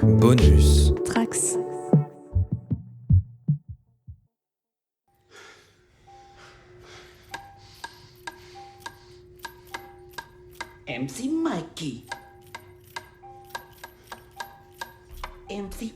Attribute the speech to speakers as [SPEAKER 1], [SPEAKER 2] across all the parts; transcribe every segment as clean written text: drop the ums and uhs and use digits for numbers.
[SPEAKER 1] Bonus.
[SPEAKER 2] Trax.
[SPEAKER 3] MC Mikey. MC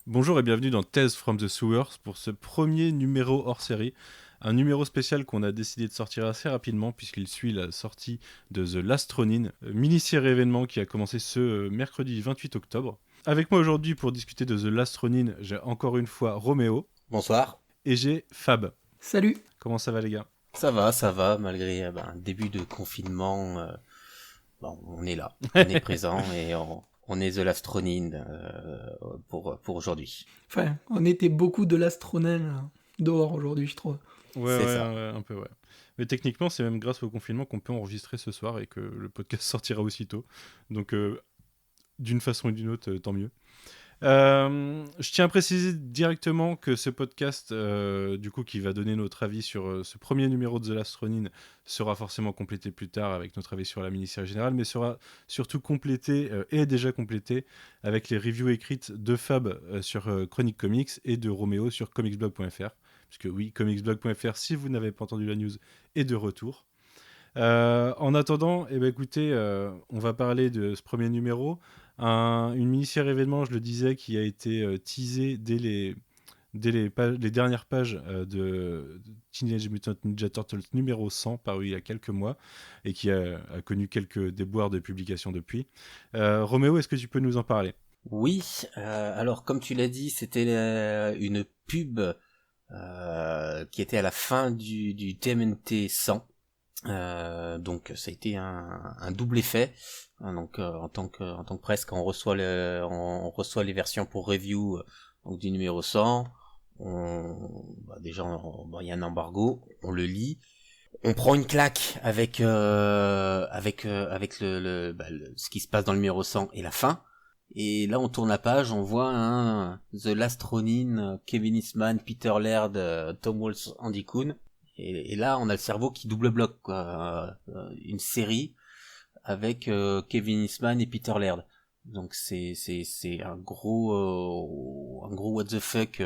[SPEAKER 4] Bonjour et bienvenue dans Tales from the Sewers pour ce premier numéro hors série. Un numéro spécial qu'on a décidé de sortir assez rapidement puisqu'il suit la sortie de The Last Ronin, mini-série événement qui a commencé ce mercredi 28 octobre. Avec moi aujourd'hui pour discuter de The Last Ronin, j'ai encore une fois Roméo.
[SPEAKER 5] Bonsoir.
[SPEAKER 4] Et j'ai Fab.
[SPEAKER 2] Salut.
[SPEAKER 4] Comment ça va les gars ?
[SPEAKER 5] Ça va, malgré un début de confinement, on est là, on est présent et on est The Last Ronin pour aujourd'hui.
[SPEAKER 2] Enfin, on était beaucoup de l'astronel dehors aujourd'hui, je trouve.
[SPEAKER 4] Ouais,
[SPEAKER 5] ça.
[SPEAKER 4] Un peu, ouais. Mais techniquement, c'est même grâce au confinement qu'on peut enregistrer ce soir et que le podcast sortira aussitôt. Donc, d'une façon ou d'une autre, tant mieux. Je tiens à préciser directement que ce podcast, du coup, qui va donner notre avis sur ce premier numéro de The Last Ronin, sera forcément complété plus tard avec notre avis sur la mini-série générale, mais sera surtout complété, et déjà complété, avec les reviews écrites de Fab sur Chronique Comics et de Roméo sur comicsblog.fr. Puisque oui, comicsblog.fr, si vous n'avez pas entendu la news, est de retour. En attendant, écoutez, on va parler de ce premier numéro. Une mini-série événement, je le disais, qui a été teasée dès les dernières pages de Teenage Mutant Ninja Turtles numéro 100, paru il y a quelques mois, et qui a connu quelques déboires de publication depuis. Roméo, est-ce que tu peux nous en parler ?
[SPEAKER 5] Oui, alors comme tu l'as dit, c'était une pub qui était à la fin du TMNT 100. Donc ça a été un double effet. Donc en tant que presse, quand on reçoit les versions pour review donc du numéro 100, déjà il y a un embargo, on le lit, on prend une claque avec ce qui se passe dans le numéro 100 et la fin. Et là on tourne la page, on voit The Last Ronin, Kevin Eastman, Peter Laird, Tom Waltz, Andy Kuhn. Et là, on a le cerveau qui double-bloque, quoi. Une série avec Kevin Eastman et Peter Laird. Donc c'est un gros what the fuck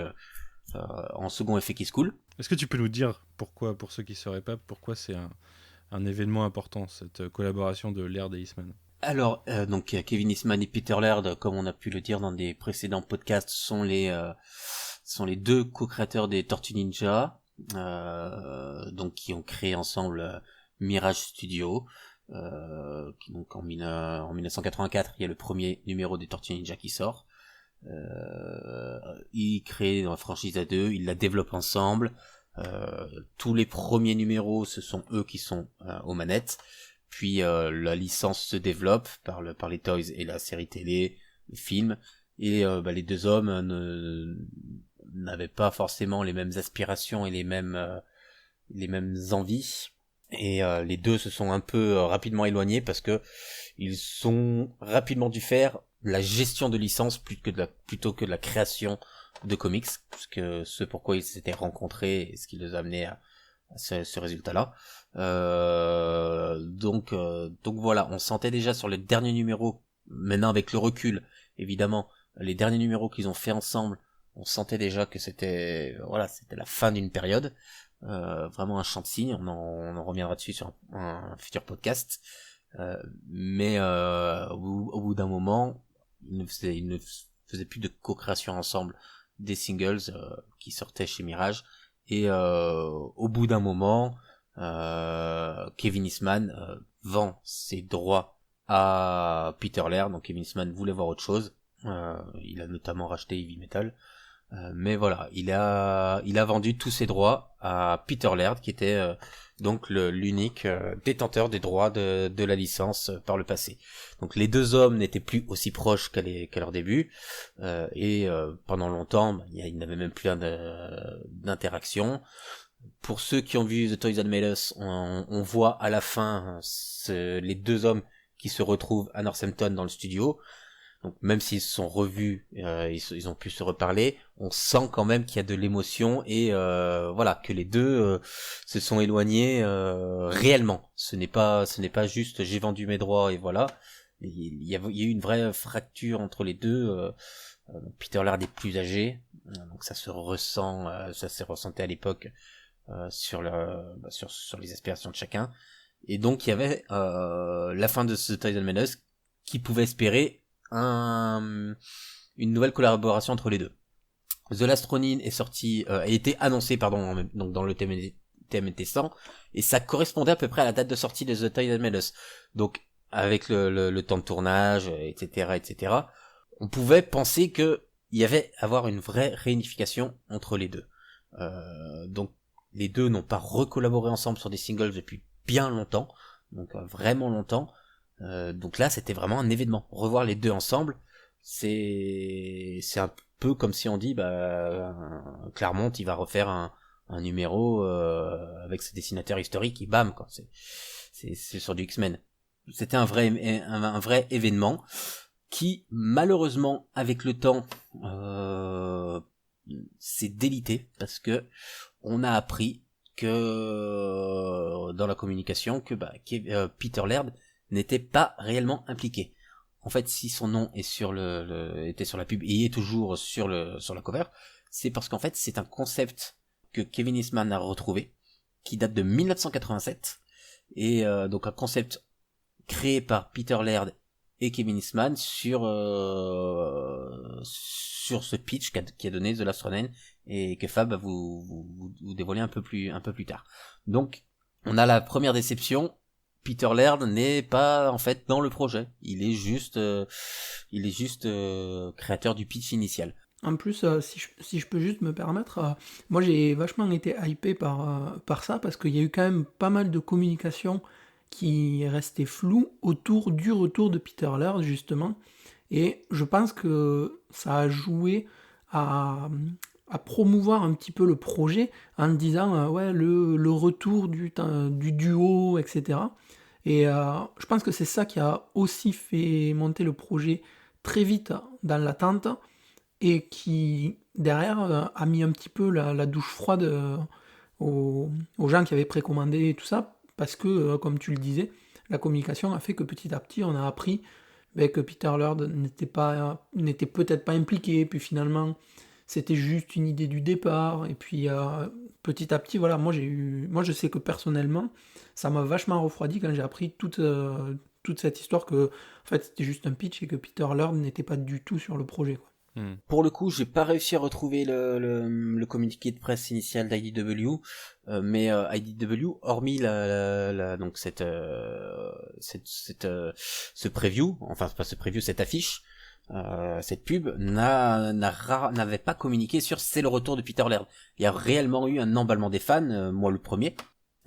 [SPEAKER 5] en second effet qui se coule.
[SPEAKER 4] Est-ce que tu peux nous dire pourquoi, pour ceux qui ne sauraient pas, pourquoi c'est un événement important, cette collaboration de Laird et Eastman ?
[SPEAKER 5] Alors, donc Kevin Eastman et Peter Laird, comme on a pu le dire dans des précédents podcasts, sont les deux co-créateurs des Tortues Ninja. Donc qui ont créé ensemble Mirage Studio, donc en 1984 il y a le premier numéro des Tortues Ninja qui sort. Ils créent dans la franchise à deux, ils la développent ensemble. Tous les premiers numéros, ce sont eux qui sont aux manettes. Puis la licence se développe par les toys et la série télé, le film, et les deux hommes n'avaient pas forcément les mêmes aspirations et les mêmes envies, et les deux se sont un peu rapidement éloignés parce que ils sont rapidement dû faire la gestion de licence plutôt que de la création de comics, parce que ce pourquoi ils s'étaient rencontrés et ce qui les a amenés à ce résultat-là. Donc voilà, on sentait déjà sur les derniers numéros, maintenant avec le recul, évidemment, les derniers numéros qu'ils ont fait ensemble, on sentait déjà que c'était la fin d'une période, vraiment un champ de signes. On en reviendra dessus sur un futur podcast, mais au bout d'un moment, ils ne faisaient plus de co-création ensemble des singles qui sortaient chez Mirage, et au bout d'un moment, Kevin Eastman vend ses droits à Peter Laird. Donc Kevin Eastman voulait voir autre chose. Il a notamment racheté Heavy Metal. Mais voilà, il a vendu tous ses droits à Peter Laird, qui était donc l'unique détenteur des droits de la licence par le passé. Donc les deux hommes n'étaient plus aussi proches qu'à leur début, et pendant longtemps, il n'avait même plus d'interaction. Pour ceux qui ont vu The Toys That Made Us, on voit à la fin les deux hommes qui se retrouvent à Northampton dans le studio. Donc même s'ils se sont revus, ils ont pu se reparler, on sent quand même qu'il y a de l'émotion et voilà, que les deux se sont éloignés réellement. Ce n'est pas juste j'ai vendu mes droits et voilà. Il y a eu une vraie fracture entre les deux. Peter Laird est plus âgé, donc ça se ressent, ça s'est ressenti à l'époque sur les aspirations de chacun. Et donc il y avait la fin de ce Toys That Made Us qui pouvait espérer une nouvelle collaboration entre les deux. The Last Ronin est sorti, a été annoncé donc dans le TMNT 100 et ça correspondait à peu près à la date de sortie de The Toys That Made Us. Donc avec le temps de tournage, etc., on pouvait penser que il y avait avoir une vraie réunification entre les deux. Donc les deux n'ont pas recollaboré ensemble sur des singles depuis bien longtemps, donc vraiment longtemps. Donc là, c'était vraiment un événement. Revoir les deux ensemble, c'est un peu comme si on dit, Claremont, il va refaire un numéro avec ses dessinateurs historiques et bam, quoi. C'est sur du X-Men. C'était un vrai événement qui, malheureusement, avec le temps, s'est délité parce que on a appris que dans la communication que Peter Laird n'était pas réellement impliqué. En fait, si son nom est était sur la pub et il est toujours sur la cover, c'est parce qu'en fait, c'est un concept que Kevin Eastman a retrouvé, qui date de 1987, et donc un concept créé par Peter Laird et Kevin Eastman sur ce pitch qu'a donné The Last Ronin et que Fab va vous dévoiler un peu plus tard. Donc, on a la première déception. Peter Laird n'est pas en fait dans le projet. Il est juste créateur du pitch initial.
[SPEAKER 2] En plus, si je peux juste me permettre, moi j'ai vachement été hypé par ça parce qu'il y a eu quand même pas mal de communication qui restait floue autour du retour de Peter Laird justement, et je pense que ça a joué à promouvoir un petit peu le projet en disant ouais le retour du duo, etc. Et je pense que c'est ça qui a aussi fait monter le projet très vite dans l'attente et qui derrière a mis un petit peu la douche froide aux gens qui avaient précommandé et tout ça, parce que comme tu le disais, la communication a fait que petit à petit on a appris que Peter Laird n'était peut-être pas impliqué, puis finalement c'était juste une idée du départ, et puis petit à petit, voilà, moi je sais que personnellement, ça m'a vachement refroidi quand j'ai appris toute cette histoire que en fait c'était juste un pitch et que Peter Laird n'était pas du tout sur le projet, quoi.
[SPEAKER 5] Pour le coup, j'ai pas réussi à retrouver le communiqué de presse initial d'IDW, mais IDW, hormis donc ce preview, enfin pas ce preview, cette affiche, cette pub n'avait pas communiqué sur c'est le retour de Peter Laird. Il y a réellement eu un emballement des fans, moi le premier.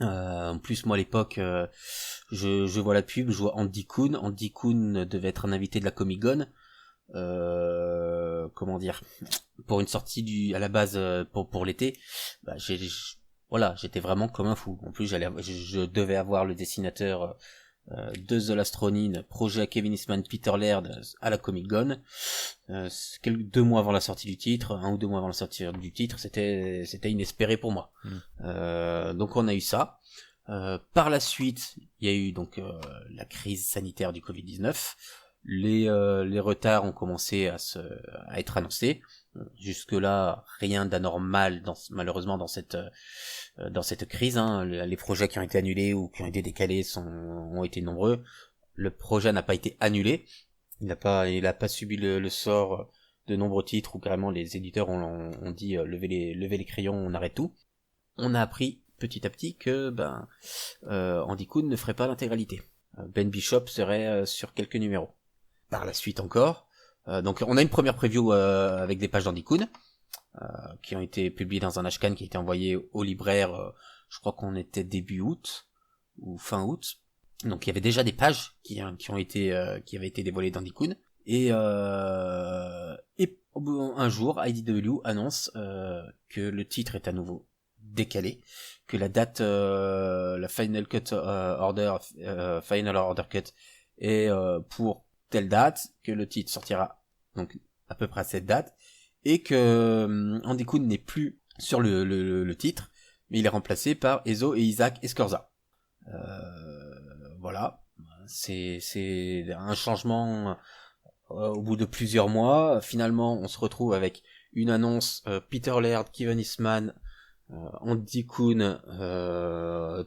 [SPEAKER 5] En plus, moi à l'époque, je vois la pub, je vois Andy Kuhn. Andy Kuhn devait être un invité de la Comic-Con. Comment dire, pour une sortie à la base pour l'été, j'étais vraiment comme un fou. En plus, je devais avoir le dessinateur de The Last Ronin, projet Kevin Eastman, Peter Laird à la Comic-Con. 2 mois avant la sortie du titre, 1 ou 2 mois avant la sortie du titre, c'était inespéré pour moi. Donc on a eu ça. Par la suite, il y a eu donc la crise sanitaire du Covid-19. Les retards ont commencé à être annoncés. Jusque-là, rien d'anormal malheureusement dans cette crise. Les projets qui ont été annulés ou qui ont été décalés ont été nombreux. Le projet n'a pas été annulé. Il a pas subi le sort de nombreux titres où carrément les éditeurs ont dit levez les crayons, on arrête tout. On a appris petit à petit que Andy Kuhn ne ferait pas l'intégralité. Ben Bishop serait sur quelques numéros. Par la suite encore, donc on a une première preview avec des pages d'Andy Kuhn qui ont été publiées dans un ashcan qui a été envoyé aux libraires, je crois qu'on était début août ou fin août. Donc il y avait déjà des pages qui avaient été dévoilées d'Andy Kuhn, et un jour IDW annonce que le titre est à nouveau décalé, que la date, la Final Order Cut est pour telle date, que le titre sortira donc à peu près à cette date, et que Andy Kuhn n'est plus sur le titre, mais il est remplacé par Ezo et Isaac Escorza. Voilà, c'est un changement au bout de plusieurs mois. Finalement, on se retrouve avec une annonce Peter Laird, Kevin Eastman, Andy Kuhn,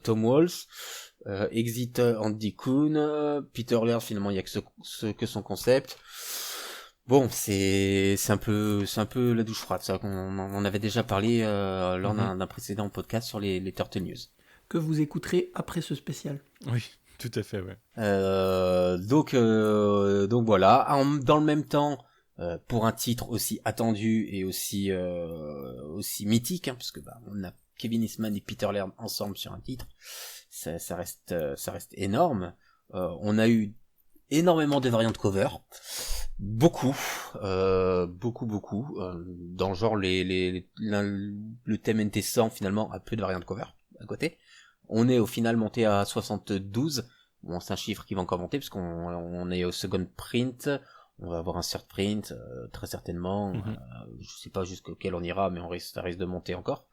[SPEAKER 5] Tom Walsh, exit Andy Kuhn, Peter Laird, finalement il y a que son concept. Bon, c'est un peu la douche froide, ça on avait déjà parlé lors d'un précédent podcast sur les Turtle News.
[SPEAKER 2] Que vous écouterez après ce spécial.
[SPEAKER 4] Oui, tout à fait, ouais.
[SPEAKER 5] Donc voilà. Dans le même temps, pour un titre aussi attendu et aussi mythique, hein, parce que on a Kevin Eastman et Peter Laird ensemble sur un titre, ça reste énorme. On a eu énormément de variantes cover, beaucoup, dans le genre le thème NT100 finalement a peu de variantes cover à côté. On est au final monté à 72. Bon, c'est un chiffre qui va encore monter parce qu'on est au second print. On va avoir un third print, très certainement. Je sais pas jusqu'auquel on ira, mais ça risque de monter encore.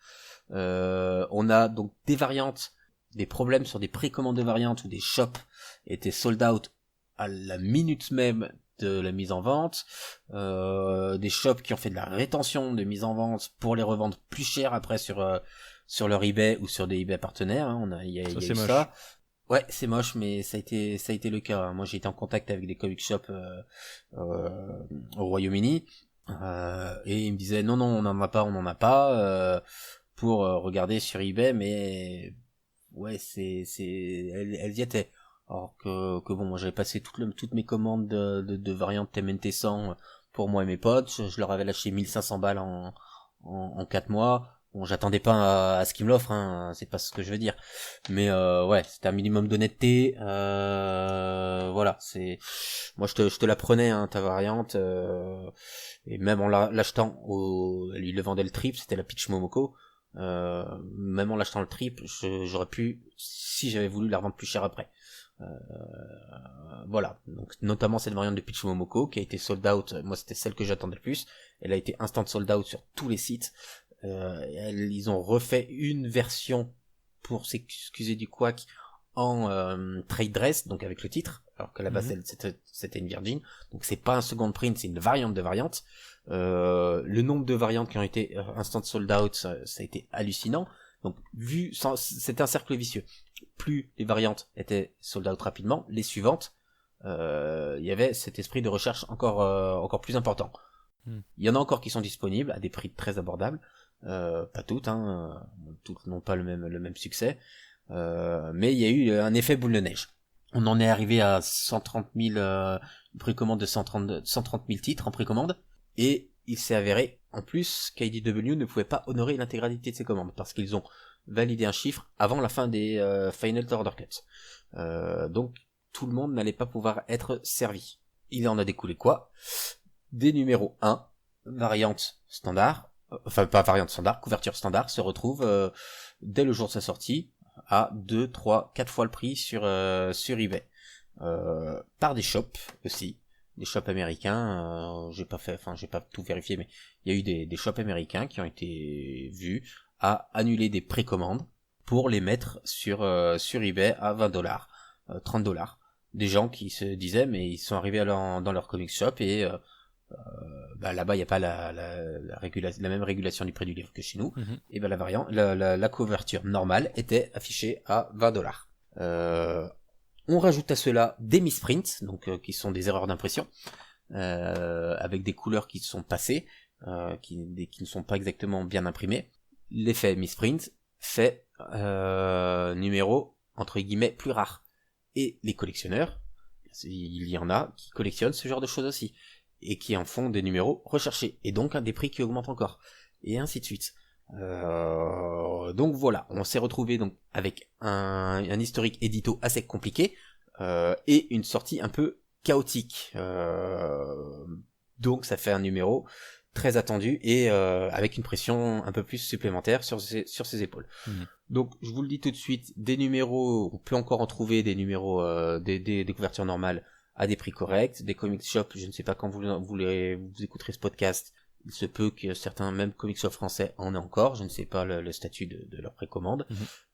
[SPEAKER 5] On a donc des variantes, des problèmes sur des précommandes de variantes où des shops étaient sold out à la minute même de la mise en vente. Des shops qui ont fait de la rétention de mise en vente pour les revendre plus cher après sur leur eBay ou sur des eBay partenaires, hein. Il y a eu ça. Ouais, c'est moche, mais ça a été le cas. Moi, j'ai été en contact avec des comic shops au Royaume-Uni, et ils me disaient non, on n'en a pas, pour regarder sur eBay, mais ouais, elles y étaient. Alors que bon, moi, j'avais passé toutes mes commandes de variantes TMNT 100 pour moi et mes potes. Je leur avais lâché 1500 balles en 4 mois. Bon, j'attendais pas à ce qu'ils me l'offrent, hein, c'est pas ce que je veux dire. Mais ouais, c'était un minimum d'honnêteté. Voilà, moi je te la prenais, hein, ta variante, et même en l'achetant lui le vendait le trip, c'était la Peach Momoko. Même en l'achetant le trip, j'aurais pu, si j'avais voulu, la revendre plus cher après. Voilà, donc notamment cette variante de Peach Momoko qui a été sold out. Moi, c'était celle que j'attendais le plus. Elle a été instant sold out sur tous les sites. Ils ont refait une version pour s'excuser du couac en trade dress, donc avec le titre, alors que la base c'était une Virgin, donc c'est pas un second print, c'est une variante de variante. Le nombre de variantes qui ont été instant sold out, ça a été hallucinant. Donc c'était un cercle vicieux. Plus les variantes étaient sold out rapidement, les suivantes, il y avait cet esprit de recherche encore plus important. Il y en a encore qui sont disponibles à des prix très abordables. Pas toutes, hein, toutes n'ont pas le même succès, mais il y a eu un effet boule de neige. On en est arrivé à 130 000 précommande de 130 000 titres en précommande, et il s'est avéré en plus qu'IDW ne pouvait pas honorer l'intégralité de ses commandes parce qu'ils ont validé un chiffre avant la fin des Final Order Cut. Donc tout le monde n'allait pas pouvoir être servi. Il en a découlé quoi? Des numéros 1, variante standard, enfin pas variante standard, couverture standard, se retrouve dès le jour de sa sortie à 2, 3, 4 fois le prix sur eBay, par des shops aussi, des shops américains. J'ai pas tout vérifié, mais il y a eu des shops américains qui ont été vus à annuler des précommandes pour les mettre sur eBay à $20, $30. Des gens qui se disaient mais ils sont arrivés dans leur comic shop et là-bas il n'y a pas la même régulation du prix du livre que chez nous. Et la variante, la couverture normale était affichée à $20. On rajoute à cela des misprints, donc qui sont des erreurs d'impression, avec des couleurs qui sont passées, qui ne sont pas exactement bien imprimées. L'effet misprint fait numéro entre guillemets plus rare. Et les collectionneurs, il y en a qui collectionnent ce genre de choses aussi, et qui en font des numéros recherchés, et donc des prix qui augmentent encore, et ainsi de suite. Donc voilà, on s'est retrouvé donc avec un historique édito assez compliqué, et une sortie un peu chaotique. Donc ça fait un numéro très attendu et avec une pression un peu plus supplémentaire sur ses épaules. Donc je vous le dis tout de suite, des numéros, on peut encore en trouver des numéros, des couvertures normales à des prix corrects, des comic shops, je ne sais pas quand vous écouterez ce podcast, il se peut que certains, même comic shops français, en aient encore, je ne sais pas le statut de leur précommande.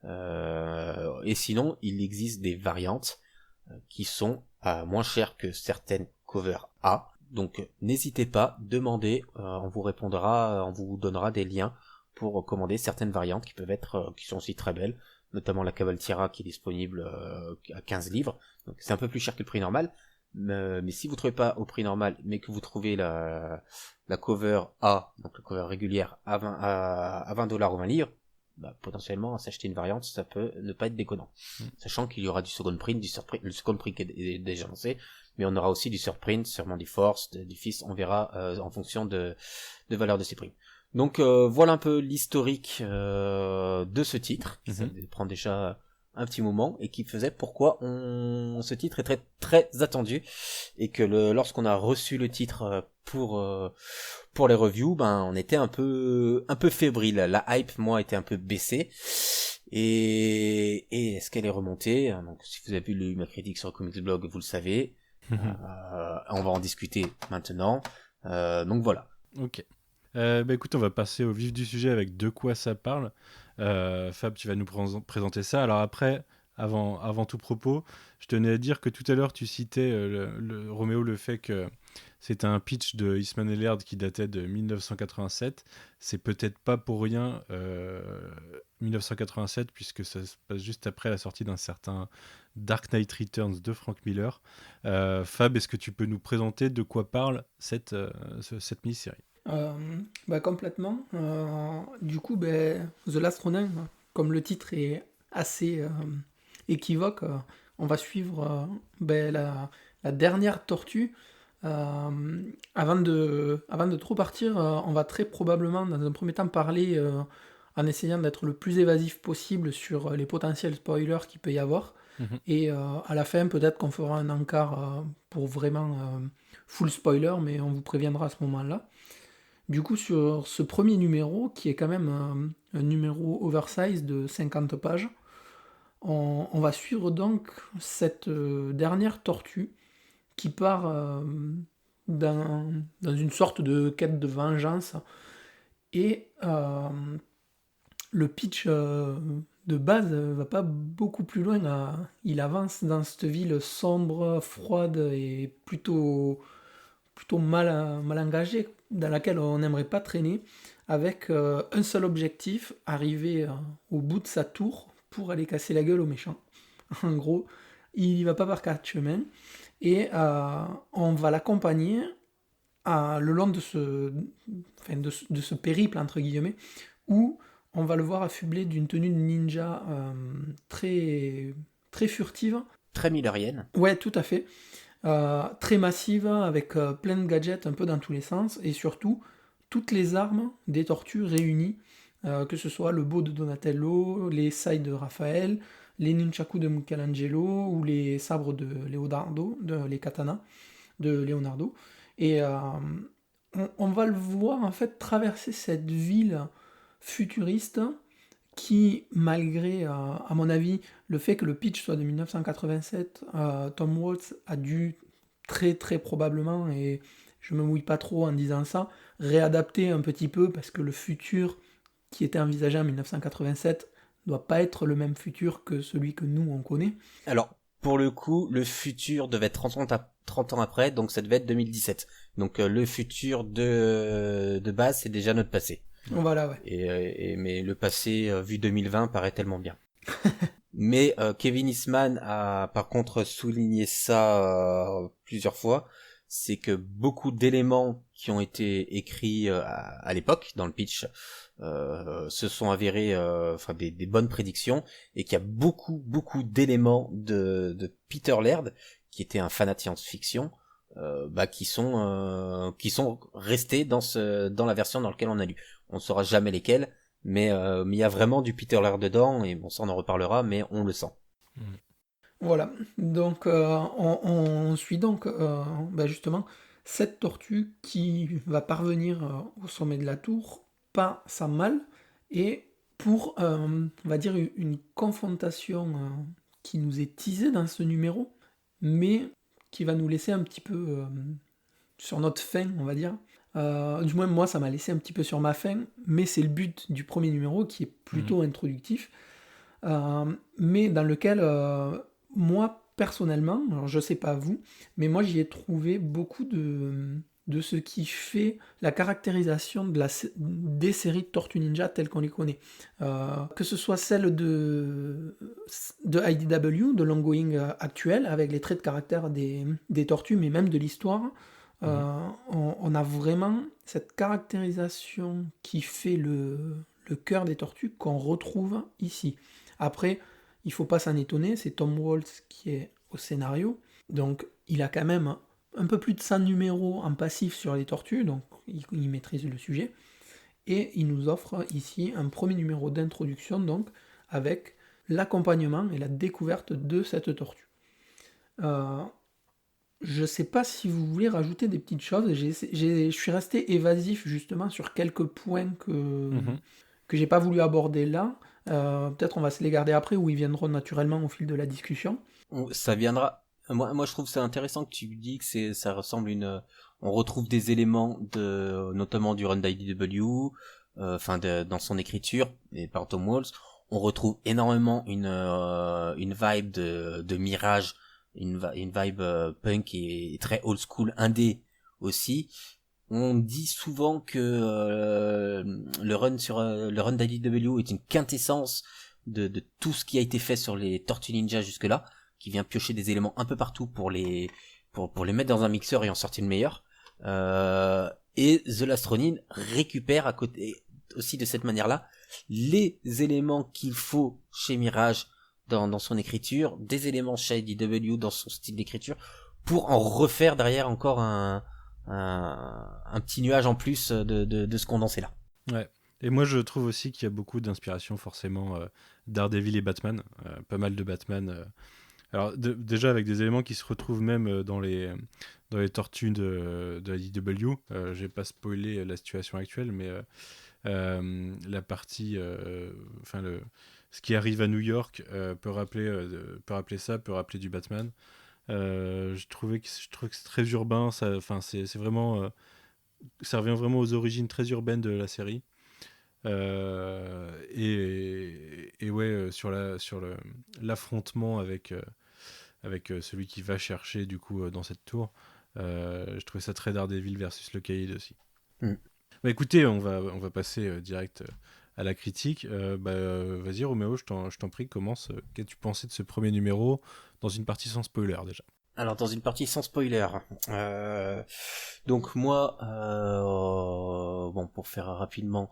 [SPEAKER 5] Et sinon, il existe des variantes qui sont moins chères que certaines covers A. Donc n'hésitez pas, demandez, on vous répondra, on vous donnera des liens pour commander certaines variantes qui sont aussi très belles, notamment la Cavaltiera qui est disponible à 15 livres. Donc c'est un peu plus cher que le prix normal, mais si vous trouvez pas au prix normal, mais que vous trouvez la cover A, donc la cover régulière à 20 $ ou 20 livres, bah, potentiellement s'acheter une variante, ça peut ne pas être déconnant. Sachant qu'il y aura du second print, le second print est déjà lancé, mais on aura aussi du third print, sûrement du force, du fist, on verra en fonction de valeur de ces prix. Donc voilà un peu l'historique de ce titre, qui ça prend déjà un petit moment, et qui faisait pourquoi ce titre est très très attendu, et que lorsqu'on a reçu le titre pour les reviews, ben on était un peu fébrile. La hype, moi, était un peu baissée. Et est-ce qu'elle est remontée? Donc si vous avez lu ma critique sur Comics Blog, vous le savez. On va en discuter maintenant. Donc voilà.
[SPEAKER 4] Ok. Écoute, on va passer au vif du sujet avec de quoi ça parle. Fab, tu vas nous présenter ça. Alors après, avant tout propos, je tenais à dire que tout à l'heure, tu citais, Roméo, le fait que c'était un pitch de Eastman et Laird qui datait de 1987. C'est peut-être pas pour rien 1987, puisque ça se passe juste après la sortie d'un certain Dark Knight Returns de Frank Miller. Fab, est-ce que tu peux nous présenter de quoi parle cette mini-série?
[SPEAKER 2] Complètement. Du coup, The Last Ronin, comme le titre est assez équivoque, on va suivre la dernière tortue. Avant de trop partir, on va très probablement, dans un premier temps, parler en essayant d'être le plus évasif possible sur les potentiels spoilers qu'il peut y avoir. Et à la fin, peut-être qu'on fera un encart pour vraiment full spoiler, mais on vous préviendra à ce moment-là. Du coup, sur ce premier numéro, qui est quand même un numéro oversize de 50 pages, on va suivre donc cette dernière tortue qui part dans une sorte de quête de vengeance. Et le pitch de base va pas beaucoup plus loin. Il avance dans cette ville sombre, froide et plutôt mal engagée, dans laquelle on n'aimerait pas traîner, avec un seul objectif, arriver au bout de sa tour pour aller casser la gueule aux méchants. En gros, il y va pas par quatre chemins, et on va l'accompagner le long de ce périple, entre guillemets, où on va le voir affublé d'une tenue de ninja très, très furtive.
[SPEAKER 5] Très millerienne.
[SPEAKER 2] Ouais, tout à fait. Très massive, avec plein de gadgets un peu dans tous les sens, et surtout toutes les armes des tortues réunies, que ce soit le bow de Donatello, les sai de Raphaël, les nunchaku de Michelangelo, ou les sabres de Leonardo, les katanas de Leonardo. Et on va le voir en fait traverser cette ville futuriste qui, malgré, à mon avis, le fait que le pitch soit de 1987, Tom Waltz a dû très très probablement, et je me mouille pas trop en disant ça, réadapter un petit peu, parce que le futur qui était envisagé en 1987 doit pas être le même futur que celui que nous on connaît.
[SPEAKER 5] Alors, pour le coup, le futur devait être 30 ans après, donc ça devait être 2017. Donc le futur de base, c'est déjà notre passé.
[SPEAKER 2] Voilà, ouais.
[SPEAKER 5] Mais le passé vu 2020 paraît tellement bien. Mais Kevin Eastman a par contre souligné ça plusieurs fois, c'est que beaucoup d'éléments qui ont été écrits à l'époque dans le pitch se sont avérés des bonnes prédictions, et qu'il y a beaucoup d'éléments de Peter Laird, qui était un fanat de science-fiction, qui sont restés dans la version dans laquelle on a lu. On ne saura jamais lesquels, mais il y a vraiment du Peter Laird dedans, et bon, ça on en reparlera, mais on le sent.
[SPEAKER 2] Voilà, donc on suit donc justement cette tortue qui va parvenir au sommet de la tour, pas sans mal, et pour, on va dire, une confrontation qui nous est teasée dans ce numéro, mais qui va nous laisser un petit peu sur notre faim, on va dire. Du moins, moi, ça m'a laissé un petit peu sur ma faim, mais c'est le but du premier numéro qui est plutôt introductif, mais dans lequel, moi, personnellement, alors je sais pas vous, mais moi j'y ai trouvé beaucoup de ce qui fait la caractérisation des séries de Tortues Ninja telles qu'on les connaît. Que ce soit celle de IDW, de l'ongoing actuel, avec les traits de caractère des tortues, mais même de l'histoire, on a vraiment cette caractérisation qui fait le cœur des tortues qu'on retrouve ici. Après, il faut pas s'en étonner, c'est Tom Waltz qui est au scénario, donc il a quand même un peu plus de 100 numéros en passif sur les tortues, donc il maîtrise le sujet, et il nous offre ici un premier numéro d'introduction, donc avec l'accompagnement et la découverte de cette tortue. Je sais pas si vous voulez rajouter des petites choses, je suis resté évasif justement sur quelques points que j'ai pas voulu aborder là. Peut-être on va se les garder après ou ils viendront naturellement au fil de la discussion.
[SPEAKER 5] Ça viendra. Moi, je trouve ça intéressant que tu dis que ça ressemble on retrouve des éléments notamment du run d'IDW, dans son écriture et par Tom Waltz. On retrouve énormément une vibe de Mirage, une vibe punk et très old school indé aussi. On dit souvent que le run d'IDW est une quintessence de tout ce qui a été fait sur les Tortues Ninja jusque-là, qui vient piocher des éléments un peu partout pour les mettre dans un mixeur et en sortir le meilleur. Et The Last Ronin récupère à côté aussi de cette manière-là les éléments qu'il faut chez Mirage dans son écriture, des éléments chez IDW dans son style d'écriture, pour en refaire derrière encore un petit nuage en plus de ce condensé là.
[SPEAKER 4] Ouais. Et moi je trouve aussi qu'il y a beaucoup d'inspiration forcément Daredevil et Batman, pas mal de Batman. Alors déjà avec des éléments qui se retrouvent même dans les tortues de IDW. Je vais pas spoiler la situation actuelle, mais la partie, ce qui arrive à New York peut rappeler du Batman. Je trouve que c'est très urbain, c'est vraiment, ça revient vraiment aux origines très urbaines de la série. Et ouais, sur l'affrontement avec celui qui va chercher du coup dans cette tour, je trouvais ça très Daredevil versus le Caïd aussi. Bah écoutez, on va passer direct à la critique. Vas-y Roméo, je t'en prie, commence. Qu'as-tu pensé de ce premier numéro dans une partie sans spoiler déjà?
[SPEAKER 5] Alors dans une partie sans spoiler, donc moi, pour faire rapidement,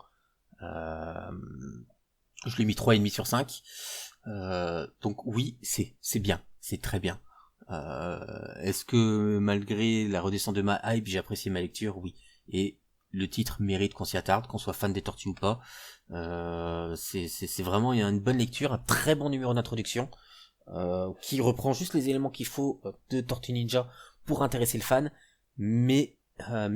[SPEAKER 5] je l'ai mis 3,5 sur 5. Donc oui, c'est bien, c'est très bien. Est-ce que malgré la redescente de ma hype, j'ai apprécié ma lecture? Oui. Et le titre mérite qu'on s'y attarde, qu'on soit fan des tortues ou pas. C'est vraiment, il y a une bonne lecture, un très bon numéro d'introduction, qui reprend juste les éléments qu'il faut de Tortue Ninja pour intéresser le fan, mais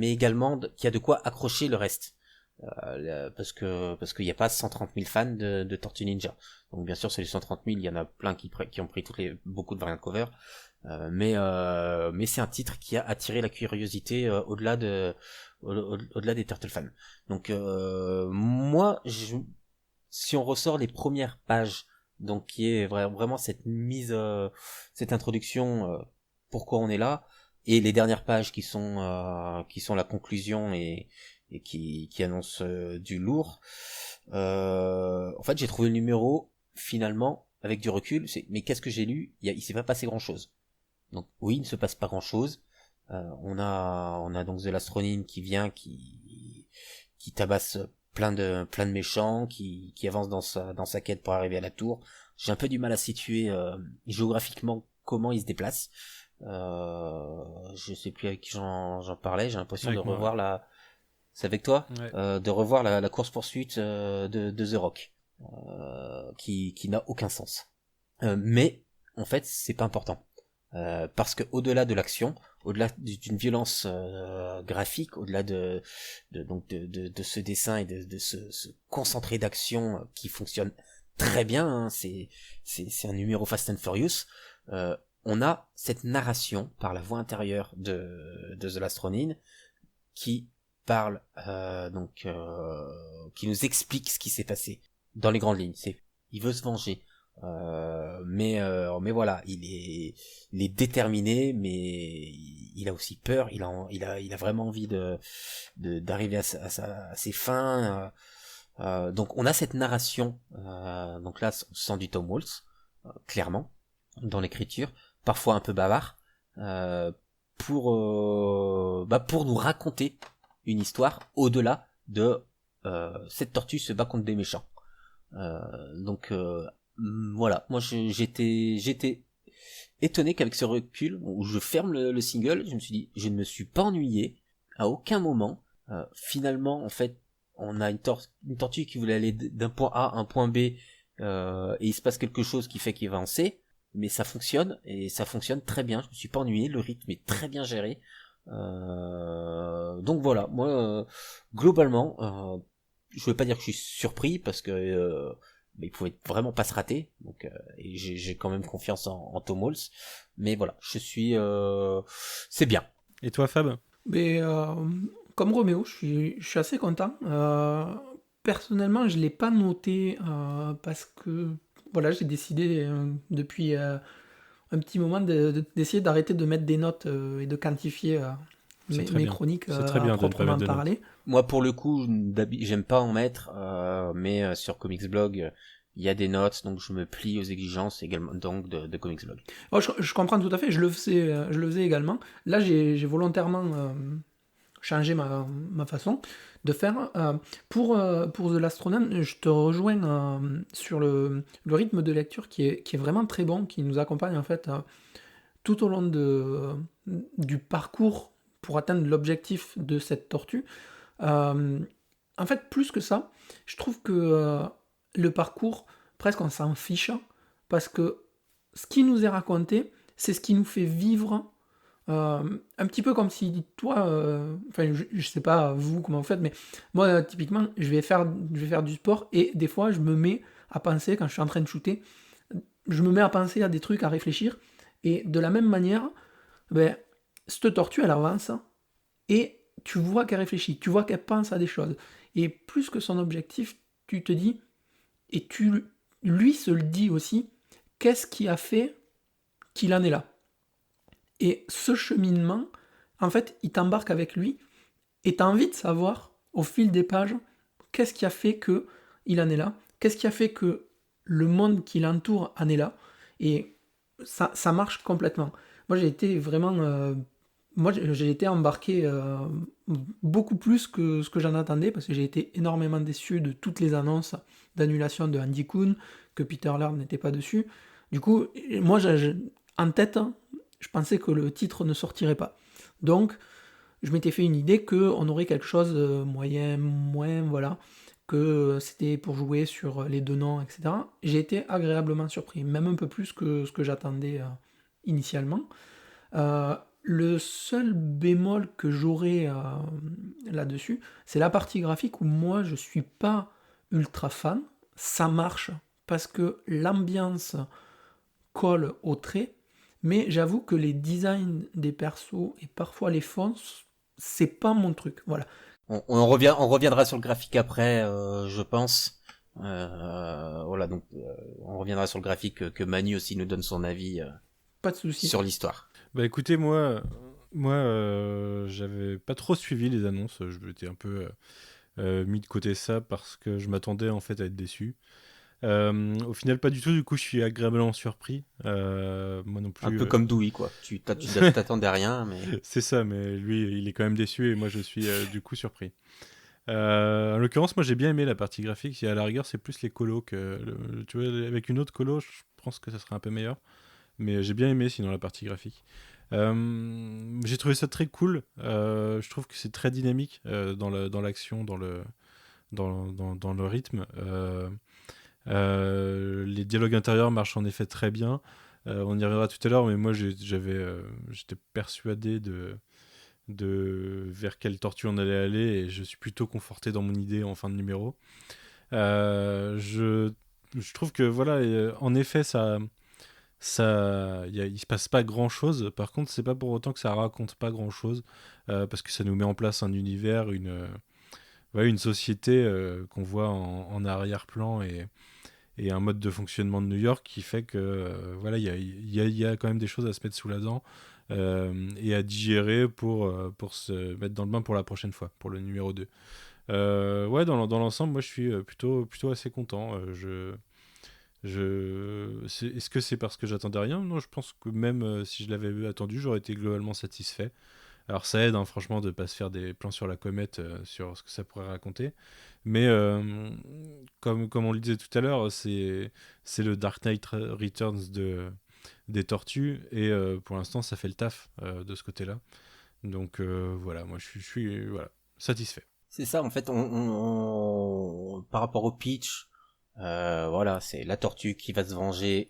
[SPEAKER 5] également qui a de quoi accrocher le reste. Parce qu'il n'y a pas 130 000 fans de Tortue Ninja. Donc bien sûr, sur les 130 000, il y en a plein qui ont pris beaucoup de variantes cover. Mais c'est un titre qui a attiré la curiosité au-delà des Turtle fans. Donc moi, si on ressort les premières pages, donc qui est vraiment cette introduction, pourquoi on est là, et les dernières pages qui sont la conclusion et qui annonce du lourd. En fait, j'ai trouvé le numéro finalement avec du recul. Mais qu'est-ce que j'ai lu? Il s'est pas passé grand chose. Donc oui, il ne se passe pas grand chose. On a donc The Last Ronin qui vient, qui tabasse plein de méchants, qui avance dans sa quête pour arriver à la tour. J'ai un peu du mal à situer géographiquement comment il se déplace. Je sais plus avec qui j'en parlais. J'ai l'impression de revoir c'est avec toi, ouais. De revoir la course poursuite de The Rock, qui n'a aucun sens. Mais en fait, c'est pas important, parce que au-delà de l'action, au-delà d'une violence graphique, au-delà de ce dessin et de ce concentré d'action qui fonctionne très bien, hein, c'est un numéro Fast and Furious. On a cette narration par la voix intérieure de The Last Ronin qui parle qui nous explique ce qui s'est passé dans les grandes lignes. Il veut se venger, mais voilà, il est déterminé, mais il a aussi peur. Il a vraiment envie d'arriver à ses fins. Donc on a cette narration. Donc là, on sent du Tom Waltz, clairement, dans l'écriture, parfois un peu bavard, pour nous raconter une histoire au-delà de cette tortue se bat contre des méchants. Voilà, moi j'étais étonné qu'avec ce recul où je ferme le single, je me suis dit, je ne me suis pas ennuyé à aucun moment. Finalement, en fait, on a une tortue qui voulait aller d'un point A à un point B, et il se passe quelque chose qui fait qu'il va en C, mais ça fonctionne, et ça fonctionne très bien. Je me suis pas ennuyé, le rythme est très bien géré. Donc voilà, moi globalement, je veux pas dire que je suis surpris parce que il pouvait vraiment pas se rater. Donc et j'ai quand même confiance en Tom Waltz, mais voilà, c'est bien.
[SPEAKER 4] Et toi, Fab?
[SPEAKER 2] Mais comme Roméo, je suis assez content. Personnellement, je l'ai pas noté parce que voilà, j'ai décidé depuis un petit moment d'essayer d'arrêter de mettre des notes et de quantifier mes chroniques
[SPEAKER 4] C'est très bien de ne pas
[SPEAKER 2] proprement
[SPEAKER 4] mettre de notes.
[SPEAKER 2] parler.
[SPEAKER 5] Moi, pour le coup, j'aime pas en mettre, mais sur Comics Blog, il y a des notes, donc je me plie aux exigences également donc de Comics Blog.
[SPEAKER 2] Oh, je comprends tout à fait, je le faisais également. Là, j'ai volontairement changé ma façon de faire. Pour The Last Ronin, je te rejoins sur le rythme de lecture qui est vraiment très bon, qui nous accompagne en fait tout au long du parcours pour atteindre l'objectif de cette tortue. En fait, plus que ça, je trouve que le parcours, presque on s'en fiche, parce que ce qui nous est raconté, c'est ce qui nous fait vivre, un petit peu comme si toi, enfin je sais pas vous comment vous faites, mais moi typiquement je vais faire du sport et des fois je me mets à penser quand je suis en train de shooter, je me mets à penser à des trucs, à réfléchir, et de la même manière, ben, cette tortue elle avance et tu vois qu'elle réfléchit, tu vois qu'elle pense à des choses. Et plus que son objectif, tu te dis, et lui se le dit aussi, qu'est-ce qui a fait qu'il en est là. Et ce cheminement, en fait, il t'embarque avec lui, et tu as envie de savoir, au fil des pages, qu'est-ce qui a fait qu'il en est là, qu'est-ce qui a fait que le monde qui l'entoure en est là, et ça marche complètement. Moi, j'ai été vraiment... j'ai été embarqué beaucoup plus que ce que j'en attendais parce que j'ai été énormément déçu de toutes les annonces d'annulation de Andy Kuhn, que Peter Laird n'était pas dessus. Du coup, moi, en tête, je pensais que le titre ne sortirait pas. Donc, je m'étais fait une idée qu'on aurait quelque chose de moyen, voilà, que c'était pour jouer sur les deux noms, etc. J'ai été agréablement surpris, même un peu plus que ce que j'attendais initialement. Le seul bémol que j'aurais là-dessus, c'est la partie graphique où moi je suis pas ultra fan. Ça marche parce que l'ambiance colle au trait, mais j'avoue que les designs des persos et parfois les fonds, c'est pas mon truc. Voilà.
[SPEAKER 5] On reviendra sur le graphique après, je pense. Voilà, donc on reviendra sur le graphique que Manu aussi nous donne son avis
[SPEAKER 2] Pas de souci.
[SPEAKER 5] sur l'histoire.
[SPEAKER 4] Bah écoutez, moi j'avais pas trop suivi les annonces. Je m'étais un peu mis de côté ça parce que je m'attendais en fait à être déçu. Au final, pas du tout. Du coup, je suis agréablement surpris. Moi non plus.
[SPEAKER 5] Un peu comme Dewey, quoi. Tu t'attendais à rien, mais...
[SPEAKER 4] C'est ça, mais lui, il est quand même déçu et moi, je suis du coup surpris. En l'occurrence, moi, j'ai bien aimé la partie graphique. À la rigueur, c'est plus les colos que... tu vois, avec une autre colo, je pense que ça serait un peu meilleur. Mais j'ai bien aimé, sinon, la partie graphique. J'ai trouvé ça très cool. Je trouve que c'est très dynamique dans l'action, dans le rythme. Les dialogues intérieurs marchent en effet très bien. On y reviendra tout à l'heure, mais moi j'étais persuadé de vers quelle tortue on allait aller, et je suis plutôt conforté dans mon idée en fin de numéro. Je trouve que voilà, en effet, il se passe pas grand chose. Par contre, c'est pas pour autant que ça raconte pas grand chose, parce que ça nous met en place un univers, une société qu'on voit en arrière-plan, et un mode de fonctionnement de New York qui fait que voilà, il y a quand même des choses à se mettre sous la dent, et à digérer pour se mettre dans le bain pour la prochaine fois, pour le numéro 2. Ouais, dans l'ensemble, moi je suis plutôt assez content. Est-ce que c'est parce que j'attendais rien? Non, je pense que même si je l'avais attendu, j'aurais été globalement satisfait. Alors ça aide, hein, franchement, de ne pas se faire des plans sur la comète sur ce que ça pourrait raconter. Mais comme on le disait tout à l'heure, c'est le Dark Knight Returns des tortues, et pour l'instant ça fait le taf de ce côté-là. Donc voilà, moi je suis voilà, satisfait.
[SPEAKER 5] C'est ça, en fait, par rapport au pitch, voilà, c'est la tortue qui va se venger,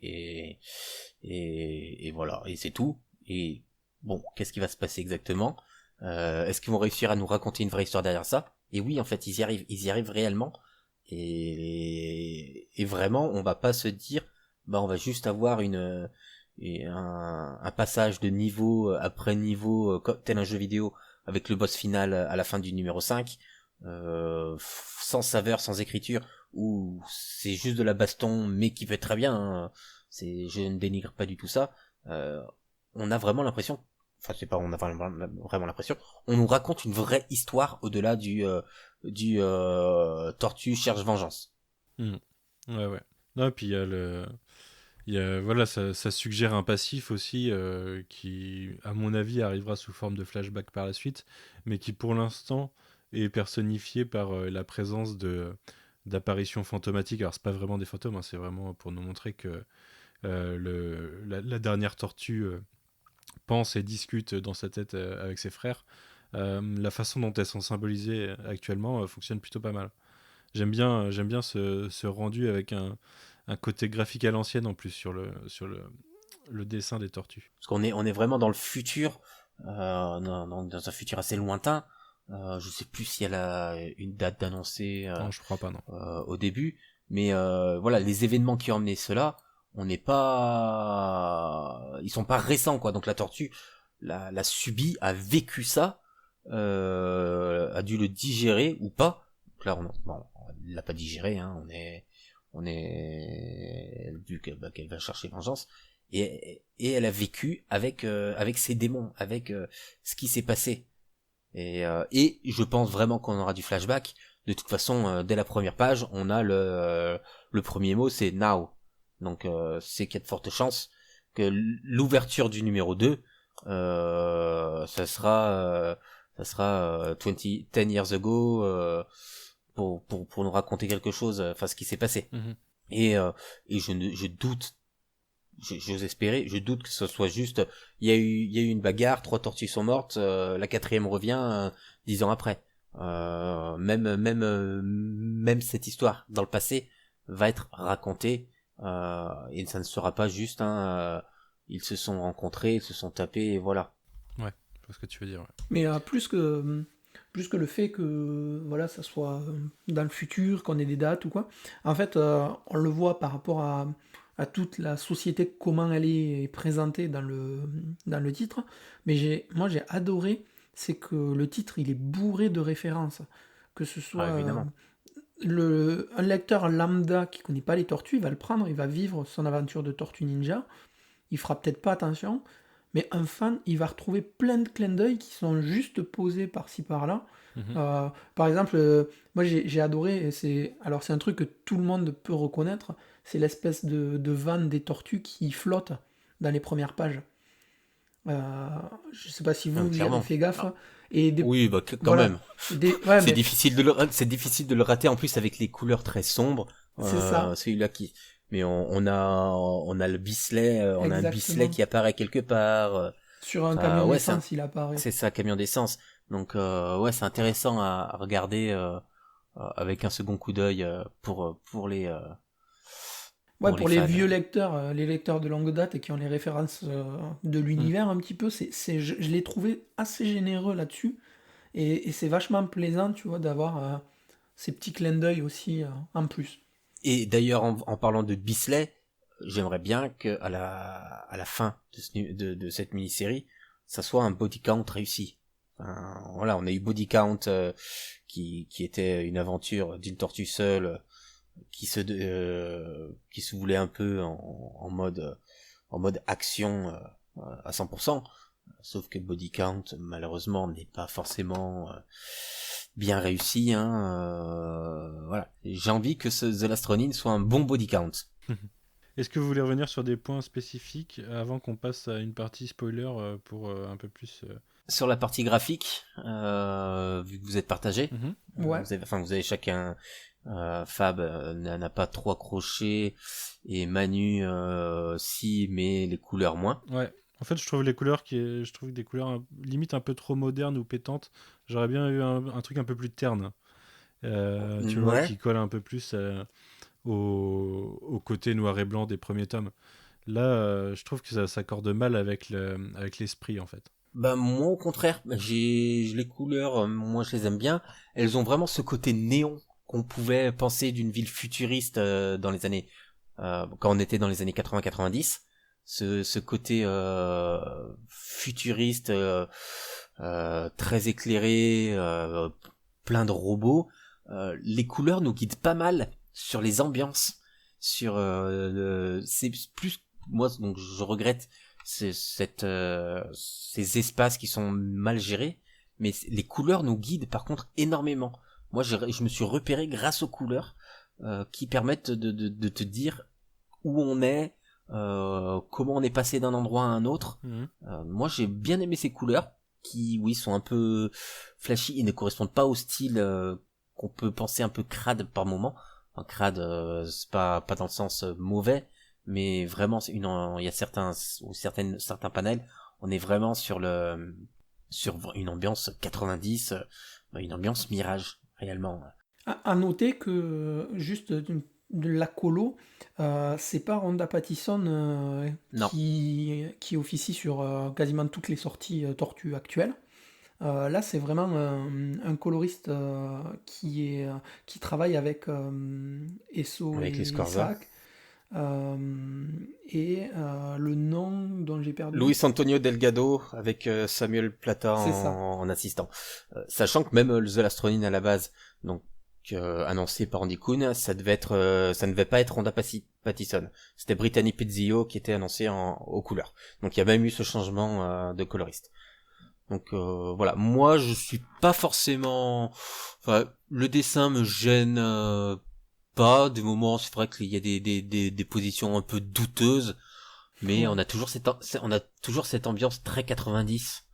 [SPEAKER 5] et voilà, et c'est tout. Et bon, qu'est-ce qui va se passer exactement? Est-ce qu'ils vont réussir à nous raconter une vraie histoire derrière ça? Et oui, en fait, ils y arrivent réellement. Et vraiment, on va pas se dire, bah, on va juste avoir un passage de niveau après niveau, tel un jeu vidéo, avec le boss final à la fin du numéro 5, sans saveur, sans écriture, où c'est juste de la baston, mais qui fait très bien, hein. Je ne dénigre pas du tout ça. On a vraiment l'impression, enfin c'est pas on a vraiment l'impression, on nous raconte une vraie histoire au-delà du tortue cherche vengeance.
[SPEAKER 4] Ouais. Non, et puis voilà, ça suggère un passif aussi, qui, à mon avis, arrivera sous forme de flashback par la suite, mais qui pour l'instant est personnifié par la présence d'apparitions fantomatiques. Alors c'est pas vraiment des fantômes, hein, c'est vraiment pour nous montrer que la dernière tortue pense et discute dans sa tête avec ses frères. La façon dont elles sont symbolisées actuellement fonctionne plutôt pas mal. J'aime bien ce rendu avec un côté graphique à l'ancienne en plus sur le dessin des tortues.
[SPEAKER 5] Parce on est vraiment dans le futur, dans un futur assez lointain. Je sais plus s'il y a une date d'annoncer
[SPEAKER 4] Non, je crois pas, non.
[SPEAKER 5] au début, mais voilà, les événements qui ont emmené cela, ils sont pas récents, quoi. Donc la tortue l'a subi, a vécu ça, a dû le digérer ou pas. Donc là, il l'a pas digéré, hein. Vu qu'elle va chercher vengeance, et elle a vécu avec ses démons, avec ce qui s'est passé. Et je pense vraiment qu'on aura du flashback. De toute façon, dès la première page, on a le premier mot, c'est now. Donc c'est qu'il y a de fortes chances que l'ouverture du numéro 2, ça sera 10 years ago, pour nous raconter quelque chose, enfin ce qui s'est passé. Et je doute, j'ose espérer, je doute que ce soit juste, il y a eu une bagarre, 3 tortues sont mortes, la 4e revient 10 ans après. Même cette histoire dans le passé va être racontée, et ça ne sera pas juste ils se sont rencontrés, ils se sont tapés, et voilà.
[SPEAKER 4] Ouais, je vois ce que tu veux dire. Ouais.
[SPEAKER 2] Mais plus que le fait que voilà, ça soit dans le futur, qu'on ait des dates ou quoi, en fait, on le voit par rapport à toute la société, comment elle est présentée dans le titre. Mais moi j'ai adoré, c'est que le titre il est bourré de références. Que ce soit
[SPEAKER 5] évidemment.
[SPEAKER 2] Un lecteur lambda qui connaît pas les tortues, il va le prendre, il va vivre son aventure de tortue ninja, il fera peut-être pas attention, mais un fan, il va retrouver plein de clins d'œil qui sont juste posés par-ci par-là. Par exemple, moi j'ai adoré, c'est un truc que tout le monde peut reconnaître, c'est l'espèce de vanne des tortues qui flotte dans les premières pages. Je sais pas si vous y avez fait gaffe.
[SPEAKER 5] Oui, quand
[SPEAKER 2] voilà.
[SPEAKER 5] même.
[SPEAKER 2] Ouais,
[SPEAKER 5] c'est difficile de le rater, en plus avec les couleurs très sombres.
[SPEAKER 2] C'est ça.
[SPEAKER 5] Celui-là mais on a le Bisley, on a un Bisley qui apparaît quelque part.
[SPEAKER 2] Sur un camion d'essence, il apparaît.
[SPEAKER 5] C'est ça, camion d'essence. Donc c'est intéressant à regarder avec un second coup d'œil pour les
[SPEAKER 2] Ouais,
[SPEAKER 5] pour les
[SPEAKER 2] pour les
[SPEAKER 5] fans.
[SPEAKER 2] vieux lecteurs, les lecteurs de longue date et qui ont les références de l'univers un petit peu, je l'ai trouvé assez généreux là-dessus. Et c'est vachement plaisant, tu vois, d'avoir ces petits clins d'œil aussi en plus.
[SPEAKER 5] Et d'ailleurs, en parlant de Bisley, j'aimerais bien que à la fin de cette mini-série, ça soit un body count réussi. Enfin, voilà, on a eu Body Count qui était une aventure d'une tortue seule qui se voulait un peu en mode action à 100%. Sauf que Body Count, malheureusement, n'est pas forcément bien réussi. Hein, voilà. J'ai envie que The Last Ronin soit un bon Body Count.
[SPEAKER 4] Est-ce que vous voulez revenir sur des points spécifiques avant qu'on passe à une partie spoiler pour un peu plus...
[SPEAKER 5] Sur la partie graphique, vu que vous êtes partagés,
[SPEAKER 2] Ouais.
[SPEAKER 5] vous avez chacun... Fab n'a pas trop accroché et Manu si, mais les couleurs moins.
[SPEAKER 4] Ouais. En fait, je trouve je trouve des couleurs limite un peu trop modernes ou pétantes. J'aurais bien eu un truc un peu plus terne. Tu vois,
[SPEAKER 5] Ouais.
[SPEAKER 4] qui colle un peu plus au côté noir et blanc des premiers tomes. Là, je trouve que ça s'accorde mal avec l'esprit, en fait.
[SPEAKER 5] Bah moi au contraire, les couleurs, moi je les aime bien. Elles ont vraiment ce côté néon qu'on pouvait penser d'une ville futuriste dans les années quand on était dans les années 80-90. Ce côté futuriste, très éclairé, plein de robots. Les couleurs nous guident pas mal sur les ambiances, c'est plus moi donc je regrette ces espaces qui sont mal gérés, mais les couleurs nous guident par contre énormément. Moi, je me suis repéré grâce aux couleurs qui permettent de te dire où on est, comment on est passé d'un endroit à un autre. Moi, j'ai bien aimé ces couleurs qui, oui, sont un peu flashy et ne correspondent pas au style qu'on peut penser un peu crade par moment. Enfin, crade, c'est pas dans le sens mauvais, mais vraiment il y a certains panels, on est vraiment sur une ambiance 90, une ambiance Mirage réellement.
[SPEAKER 2] À noter que juste de la colo, c'est pas Rhonda Pattison
[SPEAKER 5] Non.
[SPEAKER 2] qui officie sur quasiment toutes les sorties Tortue actuelles. Là, c'est vraiment un coloriste qui travaille avec Esso
[SPEAKER 5] Avec
[SPEAKER 2] et
[SPEAKER 5] les Scorza.
[SPEAKER 2] Isaac. Le nom dont j'ai perdu.
[SPEAKER 5] Luis Antonio Delgado avec Samuel Plata
[SPEAKER 2] C'est ça.
[SPEAKER 5] en assistant. Sachant que même The Last Ronin à la base, donc annoncé par Andy Kuhn, ça ne devait pas être Rhonda Pattison. C'était Brittany Pizzio qui était annoncé aux couleurs. Donc il y a même eu ce changement de coloriste. Donc voilà, moi je suis pas forcément... Enfin, le dessin me gêne pas. Des moments, c'est vrai qu'il y a des positions un peu douteuses, mais
[SPEAKER 2] Ouais.
[SPEAKER 5] on a toujours cette ambiance très 90.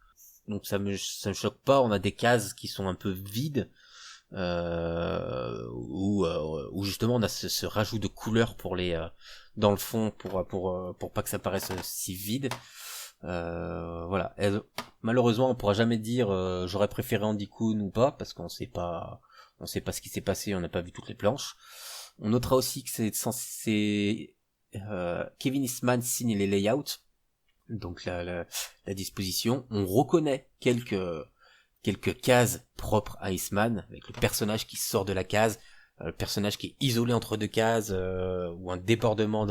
[SPEAKER 5] Donc ça me choque pas. On a des cases qui sont un peu vides, où justement on a ce rajout de couleurs pour les dans le fond pour pas que ça paraisse si vide. Voilà. Malheureusement, on pourra jamais dire j'aurais préféré Andy Kuhn ou pas parce qu'on sait pas ce qui s'est passé, on n'a pas vu toutes les planches. On notera aussi que c'est Kevin Eastman signe les layouts, donc la disposition. On reconnaît quelques cases propres à Eastman, avec le personnage qui sort de la case, le personnage qui est isolé entre deux cases, ou un débordement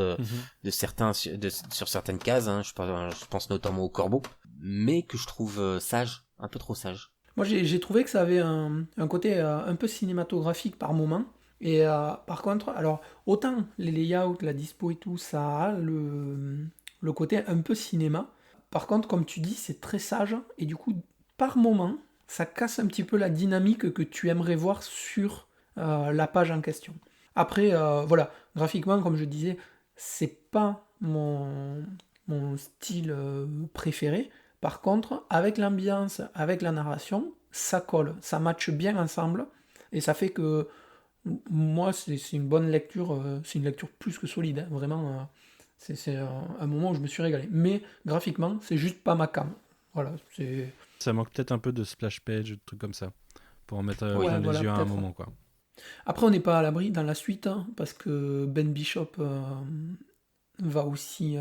[SPEAKER 5] sur certaines cases, hein, je pense notamment au corbeau, mais que je trouve sage, un peu trop sage.
[SPEAKER 2] Moi, j'ai trouvé que ça avait un côté un peu cinématographique par moment. Et par contre, alors, autant les layouts, la dispo et tout, ça a le côté un peu cinéma. Par contre, comme tu dis, c'est très sage. Et du coup, par moment, ça casse un petit peu la dynamique que tu aimerais voir sur la page en question. Après, voilà, graphiquement, comme je disais, c'est pas mon style préféré. Par contre, avec l'ambiance, avec la narration, ça colle, ça matche bien ensemble. Et ça fait que moi, c'est une bonne lecture, c'est une lecture plus que solide, hein, vraiment. C'est un moment où je me suis régalé. Mais graphiquement, c'est juste pas ma cam. Voilà, c'est.
[SPEAKER 4] Ça manque peut-être un peu de splash page, de trucs comme ça, pour en mettre
[SPEAKER 2] Ouais,
[SPEAKER 4] plein les
[SPEAKER 2] voilà,
[SPEAKER 4] yeux à un
[SPEAKER 2] peut-être.
[SPEAKER 4] moment, quoi.
[SPEAKER 2] Après, on n'est pas à l'abri dans la suite, hein, parce que Ben Bishop va aussi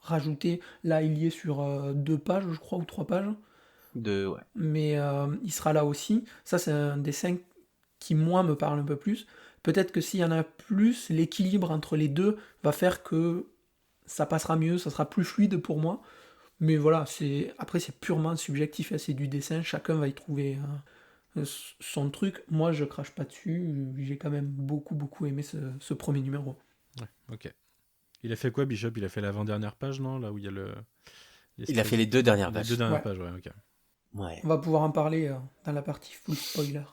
[SPEAKER 2] rajouter, là il y est sur 2 pages, je crois, ou 3 pages,
[SPEAKER 5] Ouais.
[SPEAKER 2] mais il sera là aussi. Ça, c'est un dessin qui, moi, me parle un peu plus. Peut-être que s'il y en a plus, l'équilibre entre les deux va faire que ça passera mieux, ça sera plus fluide pour moi. Mais voilà, après c'est purement subjectif, hein, c'est du dessin, chacun va y trouver son truc. Moi, je crache pas dessus, j'ai quand même beaucoup aimé ce premier numéro.
[SPEAKER 4] Ouais, ok. Il a fait quoi, Bishop? Il a fait l'avant-dernière page, non? Là où il y a
[SPEAKER 5] Il a fait les 2 dernières
[SPEAKER 4] les
[SPEAKER 5] pages.
[SPEAKER 4] 2 dernières
[SPEAKER 2] Ouais.
[SPEAKER 4] pages, ouais, ok.
[SPEAKER 5] Ouais.
[SPEAKER 2] On va pouvoir en parler dans la partie full spoiler.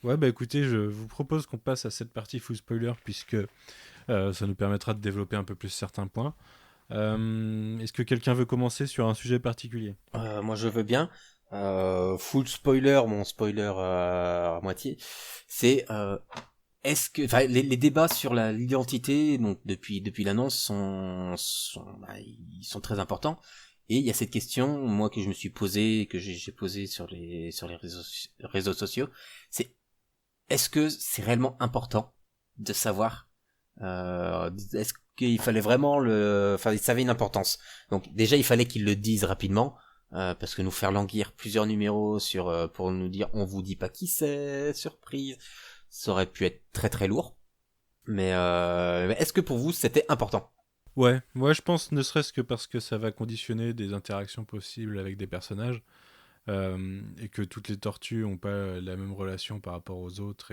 [SPEAKER 4] Ouais, bah écoutez, je vous propose qu'on passe à cette partie full spoiler, puisque ça nous permettra de développer un peu plus certains points. Est-ce que quelqu'un veut commencer sur un sujet particulier?
[SPEAKER 5] Moi, je veux bien. Full spoiler, mon spoiler à moitié, c'est est-ce que, enfin, les débats sur l'identité, donc depuis l'annonce, ils sont très importants. Et il y a cette question, moi que je me suis posée, que j'ai posée sur les réseaux sociaux, c'est est-ce que c'est réellement important de savoir est-ce qu'il fallait vraiment enfin, ça avait une importance. Donc déjà, il fallait qu'ils le disent rapidement. Parce que nous faire languir plusieurs numéros pour nous dire on vous dit pas qui c'est, surprise, ça aurait pu être très très lourd. Mais est-ce que pour vous c'était important?
[SPEAKER 4] Ouais, moi je pense ne serait-ce que parce que ça va conditionner des interactions possibles avec des personnages et que toutes les tortues n'ont pas la même relation par rapport aux autres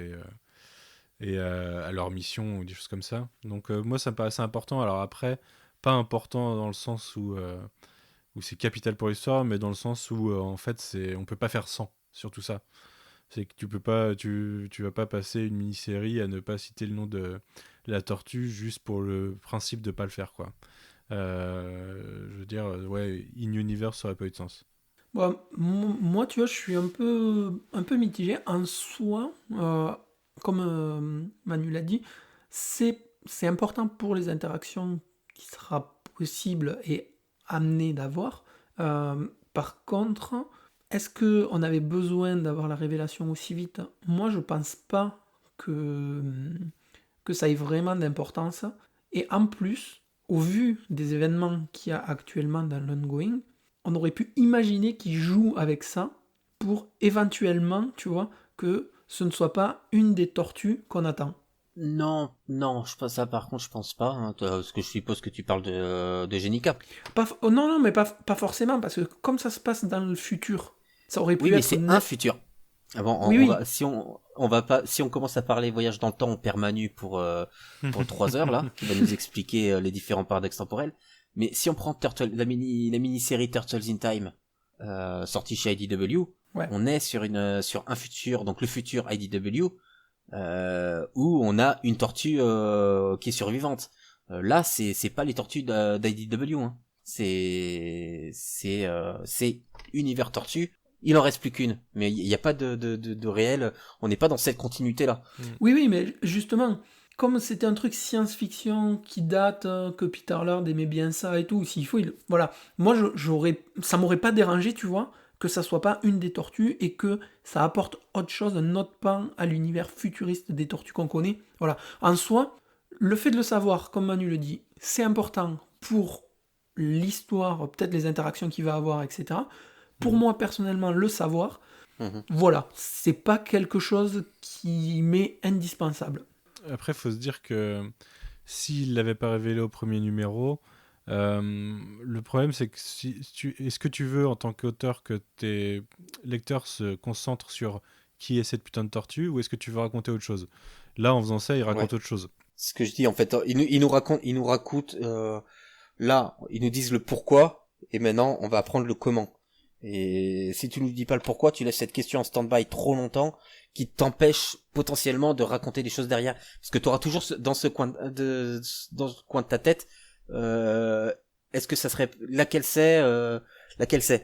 [SPEAKER 4] et à leur mission ou des choses comme ça. Donc moi ça me paraissait important. Alors après, pas important dans le sens où c'est capital pour l'histoire, mais dans le sens où en fait on peut pas faire sans sur tout ça. C'est que tu vas pas passer une mini-série à ne pas citer le nom de la tortue juste pour le principe de pas le faire, quoi. Je veux dire, ouais, In-Universe, ça aurait pas eu de sens.
[SPEAKER 2] Bon, moi, tu vois, je suis un peu mitigé. En soi, comme Manu l'a dit, c'est important pour les interactions qui sera possible et amené d'avoir. Par contre, est-ce qu'on avait besoin d'avoir la révélation aussi vite? Moi, je pense pas que ça ait vraiment d'importance. Et en plus, au vu des événements qu'il y a actuellement dans l'ongoing, on aurait pu imaginer qu'ils jouent avec ça pour éventuellement, tu vois, que ce ne soit pas une des tortues qu'on attend.
[SPEAKER 5] Non, je pense ça par contre je pense pas, hein, parce que je suppose que tu parles de Genica.
[SPEAKER 2] Oh non, mais pas forcément, parce que comme ça se passe dans le futur, ça aurait pu
[SPEAKER 5] Oui, mais
[SPEAKER 2] être...
[SPEAKER 5] c'est un futur. Ah bon,
[SPEAKER 2] Oui,
[SPEAKER 5] on
[SPEAKER 2] oui,
[SPEAKER 5] va, on va pas, si on commence à parler voyage dans le temps, on perd Manu pour 3 heures là, qui va nous expliquer les différents paradoxes temporels. Mais si on prend la mini-série Turtles in Time, sortie chez IDW,
[SPEAKER 2] ouais.
[SPEAKER 5] on est sur un futur, donc le futur IDW, où on a une tortue qui est survivante. Là, c'est pas les tortues d'IDW, hein. C'est univers tortue. Il en reste plus qu'une, mais il n'y a pas de réel. On n'est pas dans cette continuité-là.
[SPEAKER 2] Oui, mais justement, comme c'était un truc science-fiction qui date, que Peter Laird aimait bien ça et tout, s'il faut, voilà. Moi, ça m'aurait pas dérangé, tu vois, que ça soit pas une des tortues et que ça apporte autre chose, un autre pan à l'univers futuriste des tortues qu'on connaît. Voilà. En soi, le fait de le savoir, comme Manu le dit, c'est important pour l'histoire, peut-être les interactions qu'il va avoir, etc. Pour moi, personnellement, le savoir, voilà, c'est pas quelque chose qui m'est indispensable.
[SPEAKER 4] Après, il faut se dire que s'il l'avait pas révélé au premier numéro, le problème c'est que est-ce que tu veux en tant qu'auteur que tes lecteurs se concentrent sur qui est cette putain de tortue, ou est-ce que tu veux raconter autre chose? Là, en faisant ça, il raconte autre chose.
[SPEAKER 5] Ce que je dis en fait, ils nous racontent là, ils nous disent le pourquoi et maintenant on va apprendre le comment. Et si tu nous dis pas le pourquoi, tu laisses cette question en stand-by trop longtemps, qui t'empêche potentiellement de raconter des choses derrière, parce que tu auras toujours dans ce coin de ta tête, est-ce que ça serait laquelle c'est.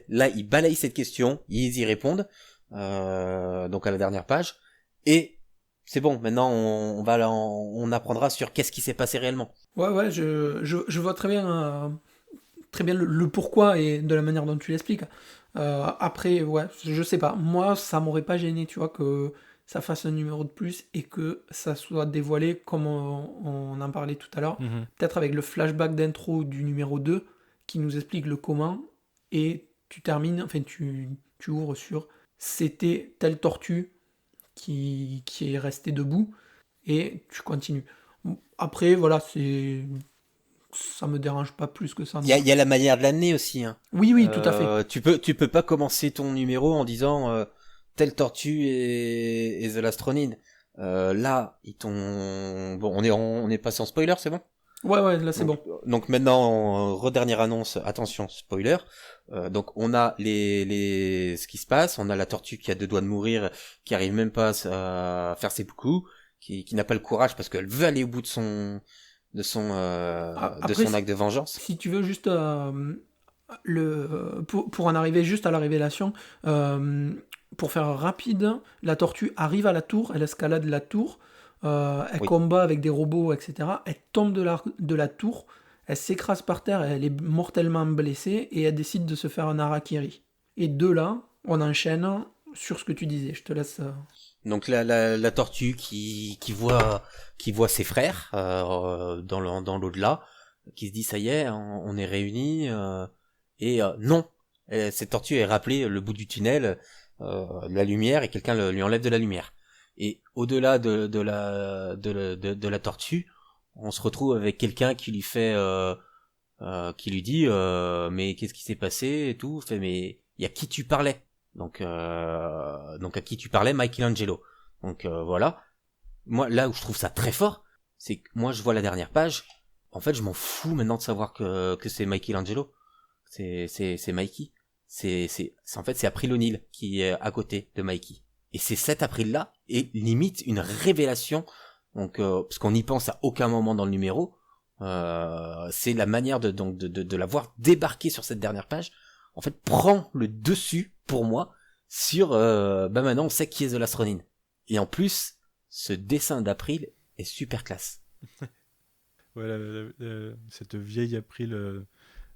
[SPEAKER 5] Là, ils balayent cette question, ils y répondent, donc à la dernière page, et c'est bon. Maintenant, on apprendra sur qu'est-ce qui s'est passé réellement.
[SPEAKER 2] Ouais, je vois très bien le pourquoi et de la manière dont tu l'expliques. Après, ouais, je sais pas. Moi, ça m'aurait pas gêné, tu vois, que ça fasse un numéro de plus et que ça soit dévoilé comme on en parlait tout à l'heure,
[SPEAKER 4] Mhm.
[SPEAKER 2] peut-être avec le flashback d'intro du numéro 2 qui nous explique le comment, et tu termines, enfin tu ouvres sur c'était telle tortue qui est restée debout, et tu continues. Après, voilà, ça me dérange pas plus que ça.
[SPEAKER 5] Il y a la manière de l'amener aussi, hein.
[SPEAKER 2] Oui, oui, tout à fait.
[SPEAKER 5] Tu peux pas commencer ton numéro en disant telle tortue et The Last Ronin. Là, ils t'ont... Bon, on est passé en spoiler, c'est bon?
[SPEAKER 2] Ouais, ouais, là c'est bon.
[SPEAKER 5] Donc maintenant, redernère annonce, attention, spoiler. Donc on a ce qui se passe, on a la tortue qui a 2 doigts de mourir, qui arrive même pas à faire ses coups, qui n'a pas le courage parce qu'elle veut aller au bout de son
[SPEAKER 2] Après,
[SPEAKER 5] acte de vengeance.
[SPEAKER 2] si tu veux juste pour en arriver juste à la révélation, pour faire rapide, la tortue arrive à la tour, elle escalade la tour, elle
[SPEAKER 5] Oui.
[SPEAKER 2] combat avec des robots, etc. Elle tombe de la tour, elle s'écrase par terre, elle est mortellement blessée et elle décide de se faire un harakiri. Et de là, on enchaîne sur ce que tu disais. Je te laisse.
[SPEAKER 5] Donc la tortue qui voit ses frères dans l'au-delà, qui se dit ça y est, on est réunis, et non, cette tortue est rappelée le bout du tunnel, la lumière, et quelqu'un lui enlève de la lumière. Et au-delà de la tortue, on se retrouve avec quelqu'un qui lui fait qui lui dit mais qu'est-ce qui s'est passé et tout, fait mais il y a qui tu parlais? Donc à qui tu parlais? Michelangelo. Donc voilà. Moi là où je trouve ça très fort, c'est que moi je vois la dernière page, en fait je m'en fous maintenant de savoir que c'est Michelangelo. C'est Mikey. En fait c'est April O'Neil qui est à côté de Mikey. Et c'est cet April là est limite une révélation. Donc parce qu'on n'y pense à aucun moment dans le numéro. C'est la manière de la voir débarquer sur cette dernière page, en fait prend le dessus pour moi sur maintenant on sait qui est The Last Ronin. Et en plus ce dessin d'April est super classe.
[SPEAKER 4] Voilà, cette vieille April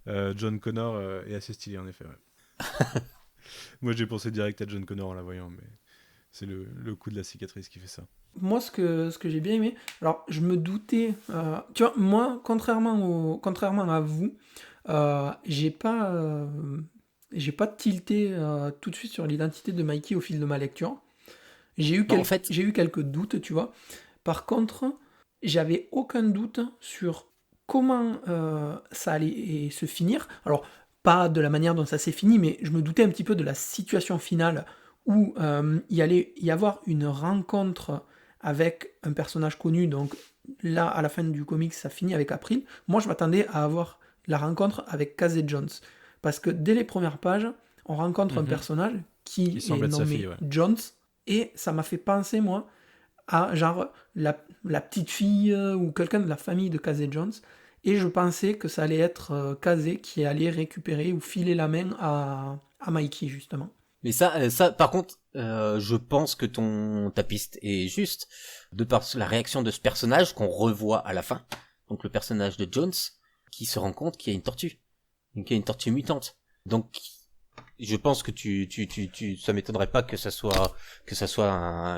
[SPEAKER 4] John Connor est assez stylée en effet. Ouais. Moi j'ai pensé direct à John Connor en la voyant, mais c'est le coup de la cicatrice qui fait ça.
[SPEAKER 2] Moi, ce que j'ai bien aimé, alors je me doutais, tu vois, moi, contrairement à vous, j'ai pas tilté tout de suite sur l'identité de Mikey au fil de ma lecture.
[SPEAKER 5] En fait,
[SPEAKER 2] J'ai eu quelques doutes, tu vois. Par contre, j'avais aucun doute sur comment ça allait se finir. Alors, pas de la manière dont ça s'est fini, mais je me doutais un petit peu de la situation finale où il allait y avoir une rencontre avec un personnage connu. Donc là, à la fin du comic, ça finit avec April. Moi, je m'attendais à avoir la rencontre avec Casey Jones. Parce que dès les premières pages, on rencontre un personnage qui est
[SPEAKER 4] semble être sa
[SPEAKER 2] nommé
[SPEAKER 4] fille, ouais.
[SPEAKER 2] Jones. Et ça m'a fait penser, moi, à genre la petite fille ou quelqu'un de la famille de Casey Jones. Et je pensais que ça allait être Casey qui allait récupérer ou filer la main à Mikey, justement.
[SPEAKER 5] mais ça par contre, je pense que ta piste est juste, de par la réaction de ce personnage qu'on revoit à la fin. Donc le personnage de Jones, qui se rend compte qu'il y a une tortue. Donc il y a une tortue mutante. Donc je pense que ça m'étonnerait pas que ça soit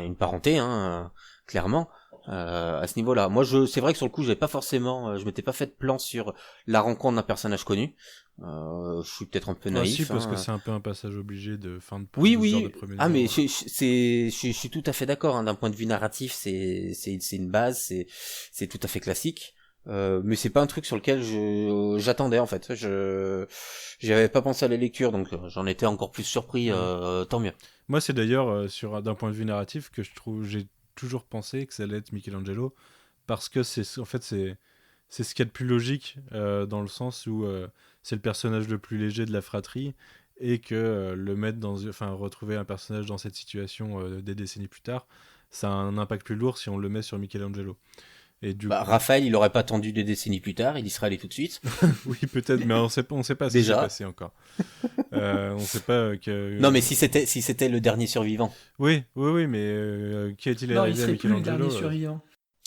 [SPEAKER 5] une parenté, hein, clairement. À ce niveau-là, moi c'est vrai que sur le coup je m'étais pas fait de plan sur la rencontre d'un personnage connu. Je suis peut-être un peu naïf.
[SPEAKER 4] Si, parce que c'est un peu un passage obligé de fin de
[SPEAKER 5] Oui,
[SPEAKER 4] de ce genre de
[SPEAKER 5] oui.
[SPEAKER 4] premier
[SPEAKER 5] Ah, mais
[SPEAKER 4] numéro.
[SPEAKER 5] je suis tout à fait d'accord, hein. D'un point de vue narratif, c'est une base, c'est tout à fait classique. Mais c'est pas un truc sur lequel j'attendais, en fait. J'avais pas pensé à la lecture, donc j'en étais encore plus surpris, tant mieux.
[SPEAKER 4] Moi, c'est d'ailleurs d'un point de vue narratif que j'ai toujours pensé que ça allait être Michelangelo, parce que c'est ce qu'il y a de plus logique, dans le sens où c'est le personnage le plus léger de la fratrie, et que le mettre retrouver un personnage dans cette situation des décennies plus tard, ça a un impact plus lourd si on le met sur Michelangelo. Et du coup...
[SPEAKER 5] Raphaël, il aurait pas attendu des décennies plus tard, il y serait allé tout de suite.
[SPEAKER 4] Oui, peut-être, mais on sait pas ce qui s'est passé encore. On sait pas que...
[SPEAKER 5] Non, mais si c'était le dernier survivant.
[SPEAKER 4] Oui, mais qui est-il
[SPEAKER 2] Non, il
[SPEAKER 4] arrivé à
[SPEAKER 2] serait plus le
[SPEAKER 4] Michelangelo
[SPEAKER 2] dernier survivant.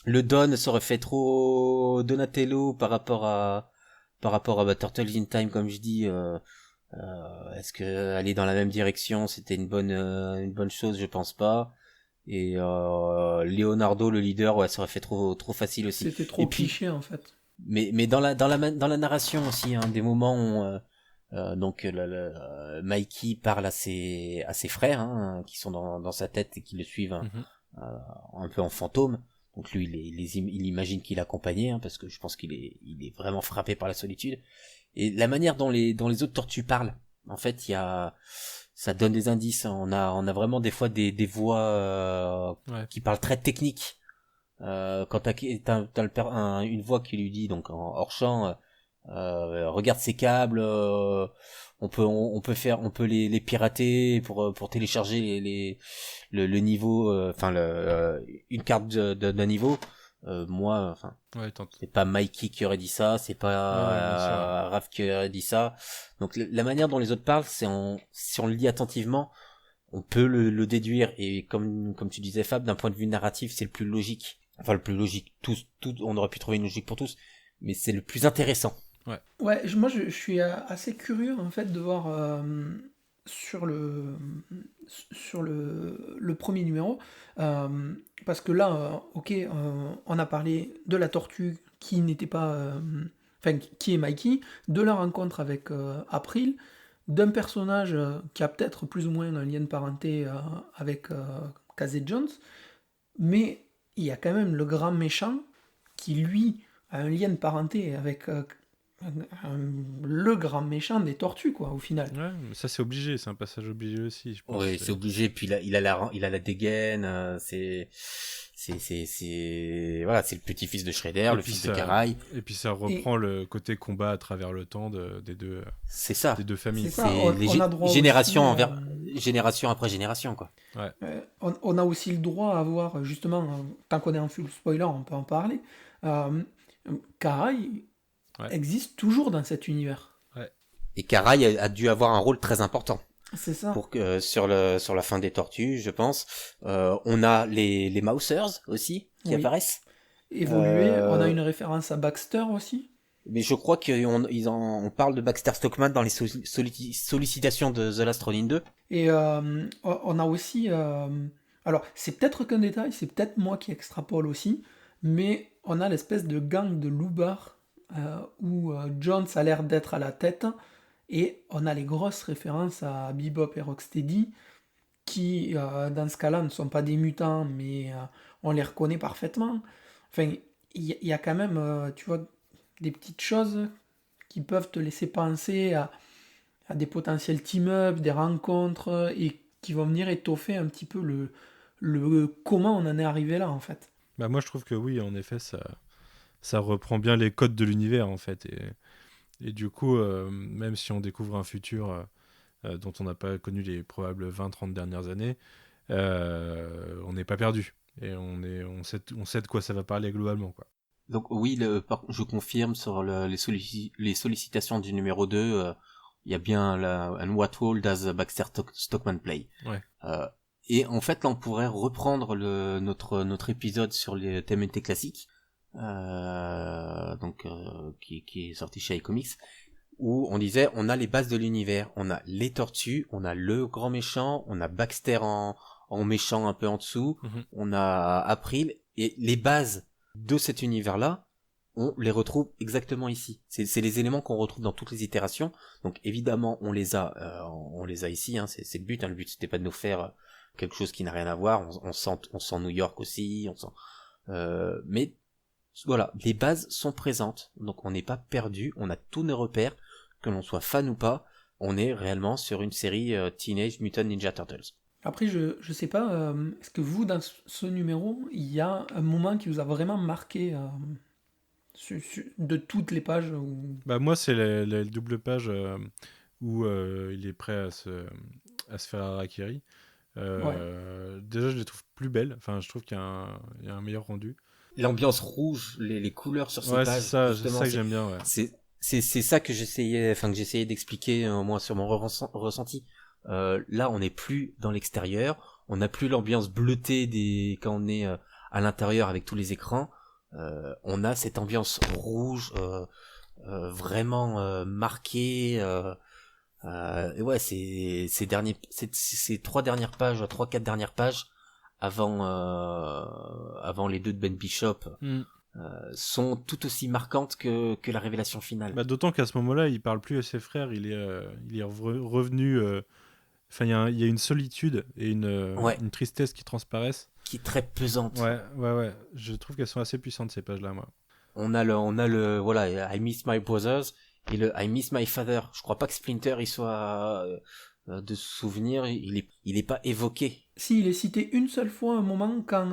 [SPEAKER 5] Le Don s'aurait fait trop Donatello par rapport à Turtles in Time, comme je dis. Est-ce que aller dans la même direction c'était une bonne chose? Je pense pas. Et Leonardo, le leader, ouais, ça aurait fait trop facile aussi.
[SPEAKER 2] C'était trop
[SPEAKER 5] Et puis,
[SPEAKER 2] cliché en fait.
[SPEAKER 5] mais dans la narration aussi, hein, des moments où donc Mikey parle à ses frères, hein, qui sont dans sa tête et qui le suivent, hein, un peu en fantôme. Donc lui, il imagine qu'il est accompagné, hein, parce que je pense qu'il est vraiment frappé par la solitude. Et la manière dont les autres tortues parlent, en fait, ça donne des indices. On a vraiment des fois des voix qui parlent très technique. Quand t'as une voix qui lui dit, donc en hors champ, regarde ces câbles, on peut les pirater pour télécharger le niveau, enfin une carte d'un niveau. Moi, enfin, c'est pas Mikey qui aurait dit ça, c'est pas Raph qui aurait dit ça. Donc la manière dont les autres parlent, si on le lit attentivement, on peut le déduire. Et comme tu disais, Fab, d'un point de vue narratif, c'est le plus logique. Enfin, le plus logique. On aurait pu trouver une logique pour tous, mais c'est le plus intéressant.
[SPEAKER 2] Ouais, moi je suis assez curieux en fait de voir sur le premier numéro, parce que là, ok, on a parlé de la tortue qui n'était pas, enfin qui est Mikey, de la rencontre avec April, d'un personnage qui a peut-être plus ou moins un lien de parenté avec Casey Jones, mais il y a quand même le grand méchant qui lui a un lien de parenté avec le grand méchant des tortues, quoi, au final.
[SPEAKER 4] Ouais, mais ça c'est obligé, c'est un passage obligé aussi, je pense.
[SPEAKER 5] Oui, c'est obligé. Puis il a la dégaine. C'est voilà, c'est le petit-fils de Shredder, le fils de Karai.
[SPEAKER 4] Et puis ça reprend le côté combat à travers le temps des deux.
[SPEAKER 5] C'est ça.
[SPEAKER 4] Des deux familles.
[SPEAKER 2] C'est ça. On a droit
[SPEAKER 5] génération
[SPEAKER 2] aussi,
[SPEAKER 5] génération après génération, quoi.
[SPEAKER 4] Ouais.
[SPEAKER 2] On a aussi le droit à avoir, justement, tant qu'on est en full spoiler, on peut en parler. Karai existe toujours dans cet univers.
[SPEAKER 5] Ouais. Et Karai a dû avoir un rôle très important.
[SPEAKER 2] C'est ça.
[SPEAKER 5] Pour que sur la fin des tortues, je pense. On a les Mousers aussi qui apparaissent.
[SPEAKER 2] Évoluer. On a une référence à Baxter aussi.
[SPEAKER 5] Mais je crois qu'on parle de Baxter Stockman dans les sollicitations de The Last Ronin 2.
[SPEAKER 2] Et on a aussi... alors, c'est peut-être qu'un détail, c'est peut-être moi qui extrapole aussi, mais on a l'espèce de gang de loupards où Jones a l'air d'être à la tête, et on a les grosses références à Bebop et Rocksteady, qui, dans ce cas-là, ne sont pas des mutants, mais on les reconnaît parfaitement. Enfin, il y a quand même, tu vois, des petites choses qui peuvent te laisser penser à des potentiels team-up, des rencontres, et qui vont venir étoffer un petit peu le comment on en est arrivé là, en fait.
[SPEAKER 4] Bah moi je trouve que oui, en effet, ça reprend bien les codes de l'univers, en fait. Et du coup, même si on découvre un futur dont on n'a pas connu les probables 20-30 dernières années, on n'est pas perdu. Et on sait de quoi ça va parler globalement, quoi.
[SPEAKER 5] Donc oui, je confirme sur les sollicitations du numéro 2, il y a bien un What Role Does Baxter Stockman Play.
[SPEAKER 4] Ouais.
[SPEAKER 5] Et en fait, là, on pourrait reprendre notre épisode sur les TMNT classiques, qui est sorti chez iComics, où on disait, on a les bases de l'univers, on a les tortues, on a le grand méchant, on a Baxter en méchant un peu en dessous, on a April, et les bases de cet univers-là, on les retrouve exactement ici. C'est les éléments qu'on retrouve dans toutes les itérations. Donc évidemment, on les a ici. Hein, c'est le but. Hein, le but, c'était pas de nous faire quelque chose qui n'a rien à voir. On sent New York aussi. Mais voilà, les bases sont présentes. Donc on n'est pas perdu. On a tous nos repères, que l'on soit fan ou pas. On est réellement sur une série Teenage Mutant Ninja Turtles.
[SPEAKER 2] Après, je sais pas, est-ce que vous, dans ce numéro, il y a un moment qui vous a vraiment marqué de toutes les pages
[SPEAKER 4] Bah moi, c'est la double page où il est prêt à se faire harakiri. Déjà, je les trouve plus belles. Enfin, je trouve qu'il y a un meilleur rendu.
[SPEAKER 5] L'ambiance rouge, les couleurs sur ces pages.
[SPEAKER 4] C'est ça que j'aime bien, ouais.
[SPEAKER 5] C'est ça que j'essayais d'expliquer, moi, sur mon ressenti. Là, on n'est plus dans l'extérieur, on n'a plus l'ambiance bleutée quand on est à l'intérieur avec tous les écrans. On a cette ambiance rouge vraiment marquée. Et ouais, ces 3-4 dernières pages avant les deux de Ben Bishop sont tout aussi marquantes que la révélation finale.
[SPEAKER 4] Bah, d'autant qu'à ce moment-là, il parle plus à ses frères, il est revenu. Enfin, il y a une solitude et une tristesse qui transparaissent.
[SPEAKER 5] Qui est très pesante.
[SPEAKER 4] Ouais. Je trouve qu'elles sont assez puissantes ces pages-là, moi.
[SPEAKER 5] On a le voilà, I miss my brothers et le I miss my father. Je crois pas que Splinter il soit de souvenir, il est pas évoqué.
[SPEAKER 2] Si, il est cité une seule fois un moment quand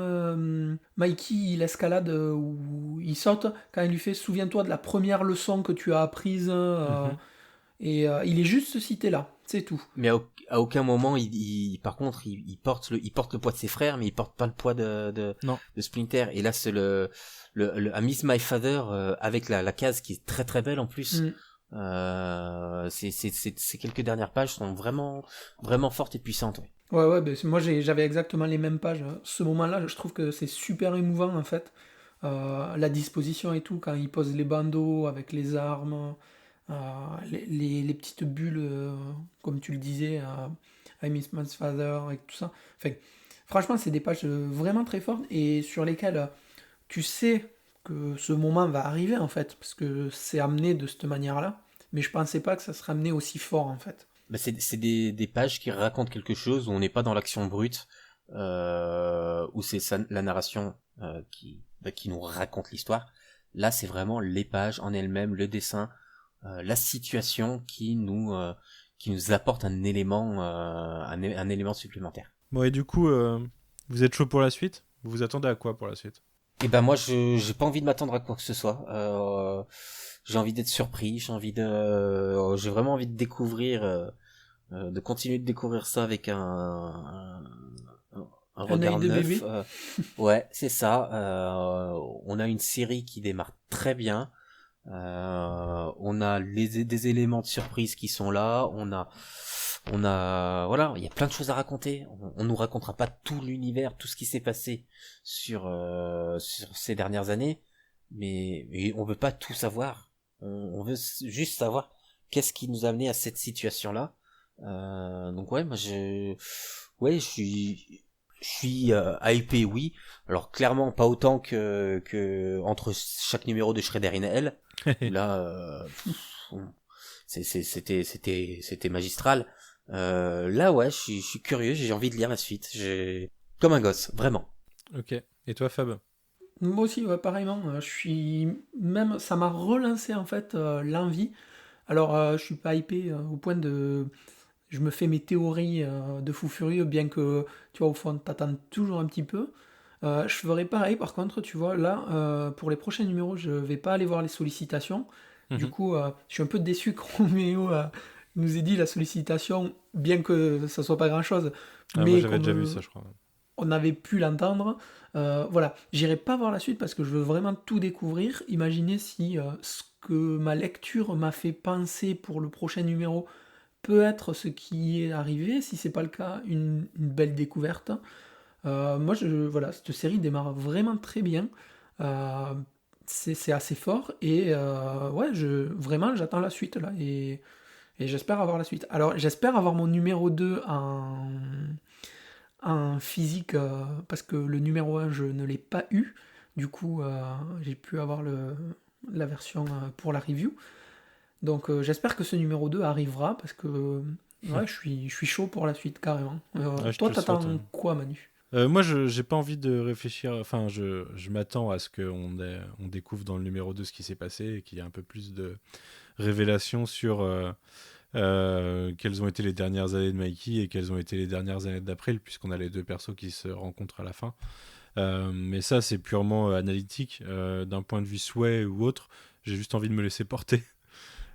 [SPEAKER 2] Mikey il escalade ou il saute, quand il lui fait souviens-toi de la première leçon que tu as apprise et il est juste cité là, c'est tout.
[SPEAKER 5] Mais à aucun moment par contre il porte le poids de ses frères, mais il porte pas le poids de Splinter. Et là c'est le I miss my father avec la case qui est très très belle en plus. Ces quelques dernières pages sont vraiment vraiment fortes et puissantes.
[SPEAKER 2] Ouais, ben, moi j'avais exactement les mêmes pages. Ce moment-là, je trouve que c'est super émouvant en fait. La disposition et tout, quand il pose les bandeaux avec les armes, les petites bulles, comme tu le disais, I Miss My Father et tout ça. Enfin, franchement, c'est des pages vraiment très fortes et sur lesquelles tu sais que ce moment va arriver en fait, parce que c'est amené de cette manière-là. Mais je pensais pas que ça serait amené aussi fort en fait.
[SPEAKER 5] Bah c'est des pages qui racontent quelque chose où on n'est pas dans l'action brute, où c'est la narration qui nous raconte l'histoire. Là, c'est vraiment les pages en elles-mêmes, le dessin, la situation qui nous apporte un élément supplémentaire.
[SPEAKER 4] Bon, et du coup, vous êtes chaud pour la suite ? Vous vous attendez à quoi pour la suite ?
[SPEAKER 5] Et ben moi, j'ai pas envie de m'attendre à quoi que ce soit. J'ai envie d'être surpris, j'ai vraiment envie de découvrir, de continuer de découvrir ça avec un regard neuf. Ouais, c'est ça. On a une série qui démarre très bien. On a des éléments de surprise qui sont là. On a voilà, il y a plein de choses à raconter. On nous racontera pas tout l'univers, tout ce qui s'est passé sur ces dernières années, mais on veut pas tout savoir. On veut juste savoir qu'est-ce qui nous a amené à cette situation-là. Donc ouais, moi je suis hypé, oui. Alors clairement pas autant que entre chaque numéro de Shredder in Hell. Là, c'était magistral. Là ouais, je suis curieux, j'ai envie de lire la suite. Comme un gosse, vraiment.
[SPEAKER 4] Ok. Et toi, Fab ?
[SPEAKER 2] Moi aussi, ouais, pareillement. Ça m'a relancé en fait l'envie. Alors, je suis pas hypé au point de. Je me fais mes théories de fou furieux, bien que, tu vois, au fond, t'attends toujours un petit peu. Je ferai pareil, par contre, tu vois, là, pour les prochains numéros, je vais pas aller voir les sollicitations. Du coup, je suis un peu déçu que Roméo nous ait dit la sollicitation, bien que ça soit pas grand-chose.
[SPEAKER 4] Mais moi, j'avais déjà vu ça, je crois.
[SPEAKER 2] On avait pu l'entendre. Voilà, j'irai pas voir la suite parce que je veux vraiment tout découvrir. Imaginez si ce que ma lecture m'a fait penser pour le prochain numéro peut être ce qui est arrivé. Si c'est pas le cas, une belle découverte. Moi, voilà, cette série démarre vraiment très bien. C'est assez fort et ouais, vraiment, j'attends la suite là et j'espère avoir la suite. Alors, j'espère avoir mon numéro 2 en physique parce que le numéro 1 je ne l'ai pas eu, du coup j'ai pu avoir la version pour la review, donc j'espère que ce numéro 2 arrivera parce que ouais, je suis chaud pour la suite carrément. Toi t'attends quoi, Manu?
[SPEAKER 4] Moi, j'ai pas envie de réfléchir. Enfin, je m'attends à ce qu'on découvre dans le numéro 2 ce qui s'est passé et qu'il y ait un peu plus de révélations sur quelles ont été les dernières années de Mikey et quelles ont été les dernières années d'April, puisqu'on a les deux persos qui se rencontrent à la fin. Mais ça, c'est purement analytique. D'un point de vue souhait ou autre, j'ai juste envie de me laisser porter.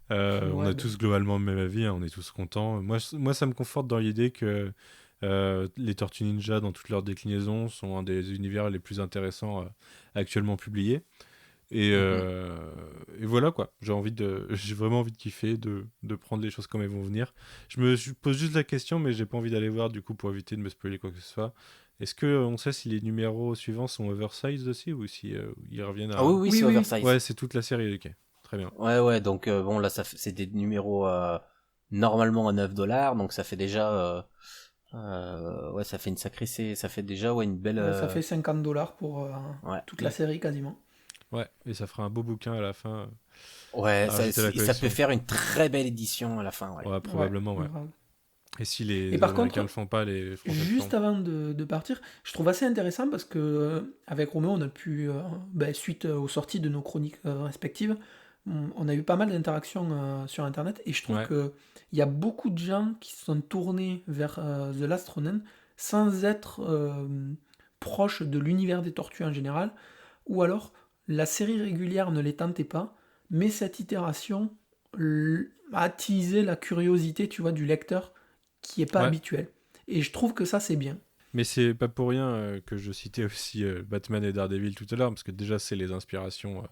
[SPEAKER 4] On a tous globalement le même avis, hein, on est tous contents. Moi, ça me conforte dans l'idée que les Tortues Ninja, dans toutes leurs déclinaisons, sont un des univers les plus intéressants actuellement publiés. Et voilà quoi, j'ai vraiment envie de kiffer, de prendre les choses comme elles vont venir. Je me pose juste la question, mais j'ai pas envie d'aller voir du coup pour éviter de me spoiler quoi que ce soit. Est-ce qu'on sait si les numéros suivants sont oversized aussi ou si ils reviennent à...
[SPEAKER 5] Ah oui, c'est oversized.
[SPEAKER 4] Ouais, c'est toute la série, ok, très bien.
[SPEAKER 5] Ouais, donc bon là c'est des numéros normalement à $9, donc ça fait déjà Ouais, ça fait ça fait déjà une belle.
[SPEAKER 2] Ça fait $50 pour
[SPEAKER 5] Ouais.
[SPEAKER 2] toute la série quasiment.
[SPEAKER 4] Ouais, et ça fera un beau bouquin à la fin.
[SPEAKER 5] Ouais,
[SPEAKER 4] à rajouter à la
[SPEAKER 5] ça peut
[SPEAKER 4] collection.
[SPEAKER 5] faire une très belle édition à la fin. Ouais.
[SPEAKER 4] Ouais, probablement, ouais.
[SPEAKER 2] Grave.
[SPEAKER 4] Et si les
[SPEAKER 2] Et par
[SPEAKER 4] Américains
[SPEAKER 2] contre,
[SPEAKER 4] le font pas, les Français le
[SPEAKER 2] Juste
[SPEAKER 4] font.
[SPEAKER 2] avant de partir, je trouve assez intéressant parce que avec Roméo, on a pu, suite aux sorties de nos chroniques respectives, on a eu pas mal d'interactions sur Internet et je trouve
[SPEAKER 4] Ouais.
[SPEAKER 2] que il y a beaucoup de gens qui se sont tournés vers The Last Ronin sans être proches de l'univers des tortues en général, ou alors la série régulière ne les tentait pas, mais cette itération a attisé la curiosité, tu vois, du lecteur qui est pas
[SPEAKER 4] Ouais.
[SPEAKER 2] habituel. Et je trouve que ça, c'est bien.
[SPEAKER 4] Mais c'est pas pour rien que je citais aussi Batman et Daredevil tout à l'heure, parce que déjà, c'est les inspirations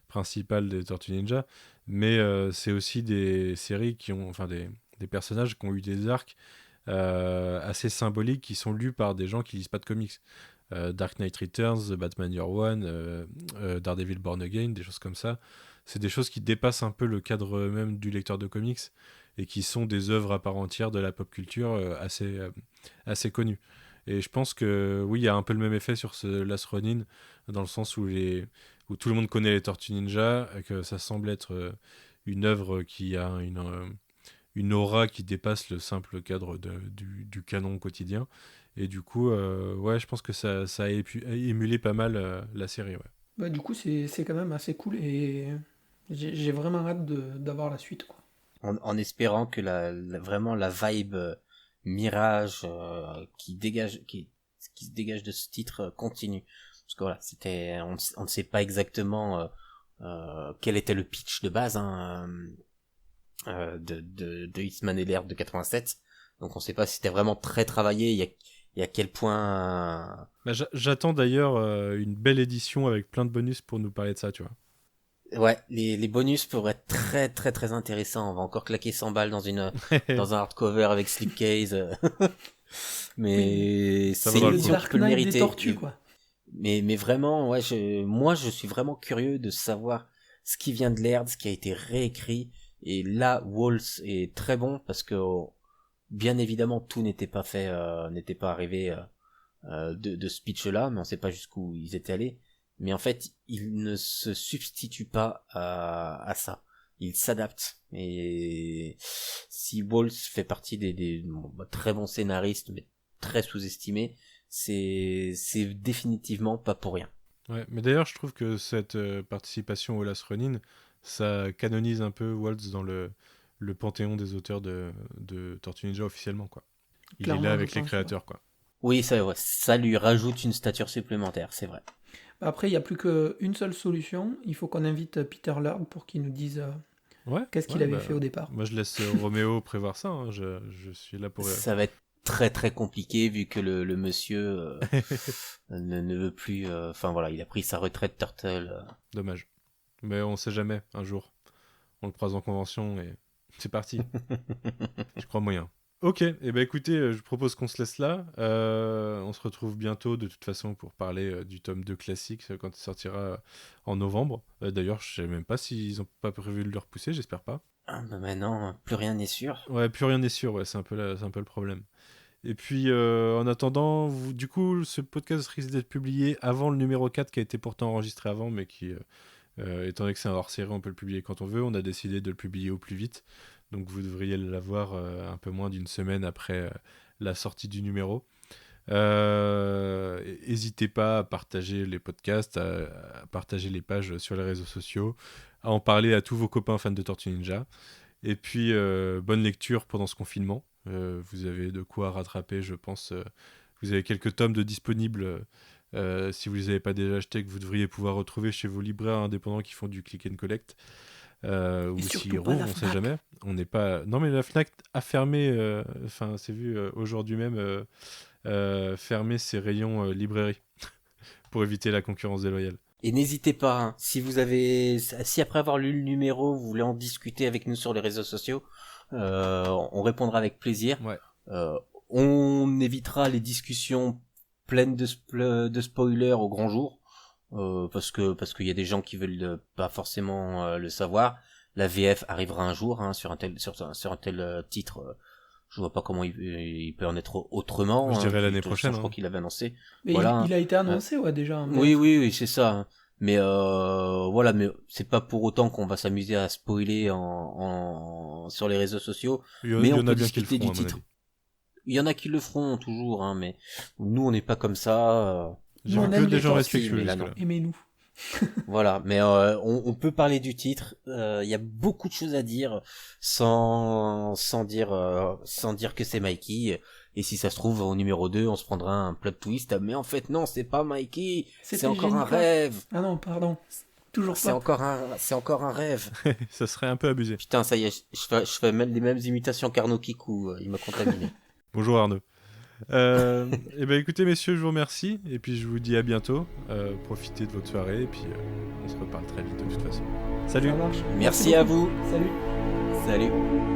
[SPEAKER 4] principales des Tortues Ninja, mais c'est aussi des séries qui ont, enfin, des personnages qui ont eu des arcs assez symboliques qui sont lus par des gens qui lisent pas de comics. Dark Knight Returns, Batman Year One, Daredevil Born Again, des choses comme ça. C'est des choses qui dépassent un peu le cadre même du lecteur de comics et qui sont des œuvres à part entière de la pop culture assez connues. Et je pense que oui, il y a un peu le même effet sur ce Last Ronin, dans le sens où tout le monde connaît les Tortues Ninja, et que ça semble être une œuvre qui a une aura qui dépasse le simple cadre du canon quotidien. Et du coup, ouais, je pense que ça a émulé pas mal la série. Ouais.
[SPEAKER 2] Bah, du coup, c'est quand même assez cool et j'ai vraiment hâte d'avoir la suite, quoi.
[SPEAKER 5] En espérant que vraiment la vibe Mirage qui se dégage de ce titre continue. Parce que voilà, on ne sait pas exactement quel était le pitch de base de Hitman et l'Herbe de 87. Donc on ne sait pas si c'était vraiment très travaillé et à quel point.
[SPEAKER 4] Bah, j'attends d'ailleurs une belle édition avec plein de bonus pour nous parler de ça, tu vois.
[SPEAKER 5] Ouais, les bonus pourraient être très très très intéressants. On va encore claquer 100 balles dans un hardcover avec slipcase. Mais
[SPEAKER 4] Ça
[SPEAKER 5] c'est
[SPEAKER 4] vaudra
[SPEAKER 5] une
[SPEAKER 4] le coup.
[SPEAKER 5] édition qui
[SPEAKER 2] Dark
[SPEAKER 5] peut le
[SPEAKER 2] Knight
[SPEAKER 5] mériter.
[SPEAKER 2] des tortues, quoi.
[SPEAKER 5] Mais vraiment, ouais, moi je suis vraiment curieux de savoir ce qui vient de l'Erd, ce qui a été réécrit. Et là, Walls est très bon parce que bien évidemment tout n'était pas fait, n'était pas arrivé de ce pitch-là, mais on sait pas jusqu'où ils étaient allés. Mais en fait, il ne se substitue pas à ça. Il s'adapte. Et si Walls fait partie des très bons scénaristes, mais très sous-estimés, c'est définitivement pas pour rien.
[SPEAKER 4] Ouais, mais d'ailleurs, je trouve que cette participation au Last Ronin, ça canonise un peu Waltz dans le panthéon des auteurs de Tortue Ninja officiellement, quoi. Il
[SPEAKER 2] Clairement,
[SPEAKER 4] est là
[SPEAKER 2] je
[SPEAKER 4] avec les
[SPEAKER 2] pense,
[SPEAKER 4] créateurs, quoi.
[SPEAKER 5] Oui, ça lui rajoute une stature supplémentaire, c'est vrai.
[SPEAKER 2] Après, il n'y a plus qu'une seule solution. Il faut qu'on invite Peter Laird pour qu'il nous dise
[SPEAKER 4] Ouais.
[SPEAKER 2] qu'est-ce qu'il
[SPEAKER 4] ouais,
[SPEAKER 2] avait
[SPEAKER 4] bah,
[SPEAKER 2] fait au départ.
[SPEAKER 4] moi, je laisse Roméo prévoir ça. Hein. Je suis là pour.
[SPEAKER 5] Ça va être très très compliqué vu que le monsieur ne veut plus. Enfin voilà, il a pris sa retraite Turtle.
[SPEAKER 4] Dommage. Mais on sait jamais. Un jour, on le croise en convention et c'est parti. Je crois moyen. Ok, et ben écoutez, je propose qu'on se laisse là. On se retrouve bientôt de toute façon pour parler du tome 2 classique quand il sortira en novembre. D'ailleurs, je sais même pas s'ils ont pas prévu de le repousser, j'espère pas.
[SPEAKER 5] Ah bah maintenant, plus rien n'est sûr.
[SPEAKER 4] Ouais, plus rien n'est sûr, ouais, c'est un peu le problème. Et puis en attendant, du coup, ce podcast risque d'être publié avant le numéro 4 qui a été pourtant enregistré avant, mais qui, étant donné que c'est un hors-série, on peut le publier quand on veut, on a décidé de le publier au plus vite. Donc vous devriez l'avoir un peu moins d'une semaine après la sortie du numéro. N'hésitez pas à partager les podcasts, à partager les pages sur les réseaux sociaux, à en parler à tous vos copains fans de Tortue Ninja. Et puis, bonne lecture pendant ce confinement. Vous avez de quoi rattraper, je pense. Vous avez quelques tomes de disponibles si vous ne les avez pas déjà achetés, que vous devriez pouvoir retrouver chez vos libraires indépendants qui font du click and collect. Ou s'ils rouvent, on ne sait jamais. On n'est pas. Non, mais la Fnac a fermé. Enfin, c'est vu aujourd'hui même fermer ses rayons librairie pour éviter la concurrence déloyale.
[SPEAKER 5] Et n'hésitez pas, hein, si après avoir lu le numéro, vous voulez en discuter avec nous sur les réseaux sociaux, on répondra avec plaisir.
[SPEAKER 4] Ouais.
[SPEAKER 5] On évitera les discussions pleines de spoilers au grand jour, parce qu'il y a des gens qui veulent pas forcément le savoir. La VF arrivera un jour sur un tel titre. Je vois pas comment il peut en être autrement.
[SPEAKER 4] Je dirais
[SPEAKER 5] hein.
[SPEAKER 4] l'année
[SPEAKER 5] De toute façon,
[SPEAKER 4] prochaine,
[SPEAKER 5] Je crois
[SPEAKER 4] hein.
[SPEAKER 5] qu'il avait annoncé.
[SPEAKER 2] Mais
[SPEAKER 5] Voilà.
[SPEAKER 2] il a été annoncé, ouais, déjà. en
[SPEAKER 5] Oui,
[SPEAKER 2] bref.
[SPEAKER 5] oui, c'est ça. hein. Mais voilà, mais c'est pas pour autant qu'on va s'amuser à spoiler sur les réseaux sociaux. Mais
[SPEAKER 4] Il y
[SPEAKER 5] on
[SPEAKER 4] en a
[SPEAKER 5] peut
[SPEAKER 4] bien qui le
[SPEAKER 5] discuter
[SPEAKER 4] feront,
[SPEAKER 5] du
[SPEAKER 4] à mon
[SPEAKER 5] titre.
[SPEAKER 4] avis.
[SPEAKER 5] Il y en a qui le feront toujours, hein, mais nous on n'est pas comme ça.
[SPEAKER 4] J'ai
[SPEAKER 2] Nous,
[SPEAKER 4] vu
[SPEAKER 2] on
[SPEAKER 4] que
[SPEAKER 2] aime
[SPEAKER 4] des
[SPEAKER 2] les
[SPEAKER 4] gens
[SPEAKER 2] tortues,
[SPEAKER 4] respectueux
[SPEAKER 5] mais là,
[SPEAKER 4] jusque-là.
[SPEAKER 2] Aimez-nous.
[SPEAKER 5] Voilà, mais on peut parler du titre. Il y a beaucoup de choses à dire sans dire que c'est Mikey. Et si ça se trouve au numéro 2, on se prendra un plot twist. Mais en fait non, c'est pas Mikey. C'est
[SPEAKER 2] C'était
[SPEAKER 5] encore un
[SPEAKER 2] Jenica.
[SPEAKER 5] rêve.
[SPEAKER 2] Ah non, pardon. Toujours
[SPEAKER 5] C'est
[SPEAKER 2] pas.
[SPEAKER 5] encore un rêve.
[SPEAKER 4] Ça serait un peu abusé.
[SPEAKER 5] Putain, ça y est, je fais même les mêmes imitations qu'Arnaud Kikou. Il m'a contaminé.
[SPEAKER 4] Bonjour Arnaud. Et ben écoutez messieurs, je vous remercie et puis je vous dis à bientôt. Profitez de votre soirée et puis on se reparle très vite de toute façon. Salut.
[SPEAKER 2] Ça marche.
[SPEAKER 5] Merci à vous.
[SPEAKER 2] Salut.
[SPEAKER 5] Salut.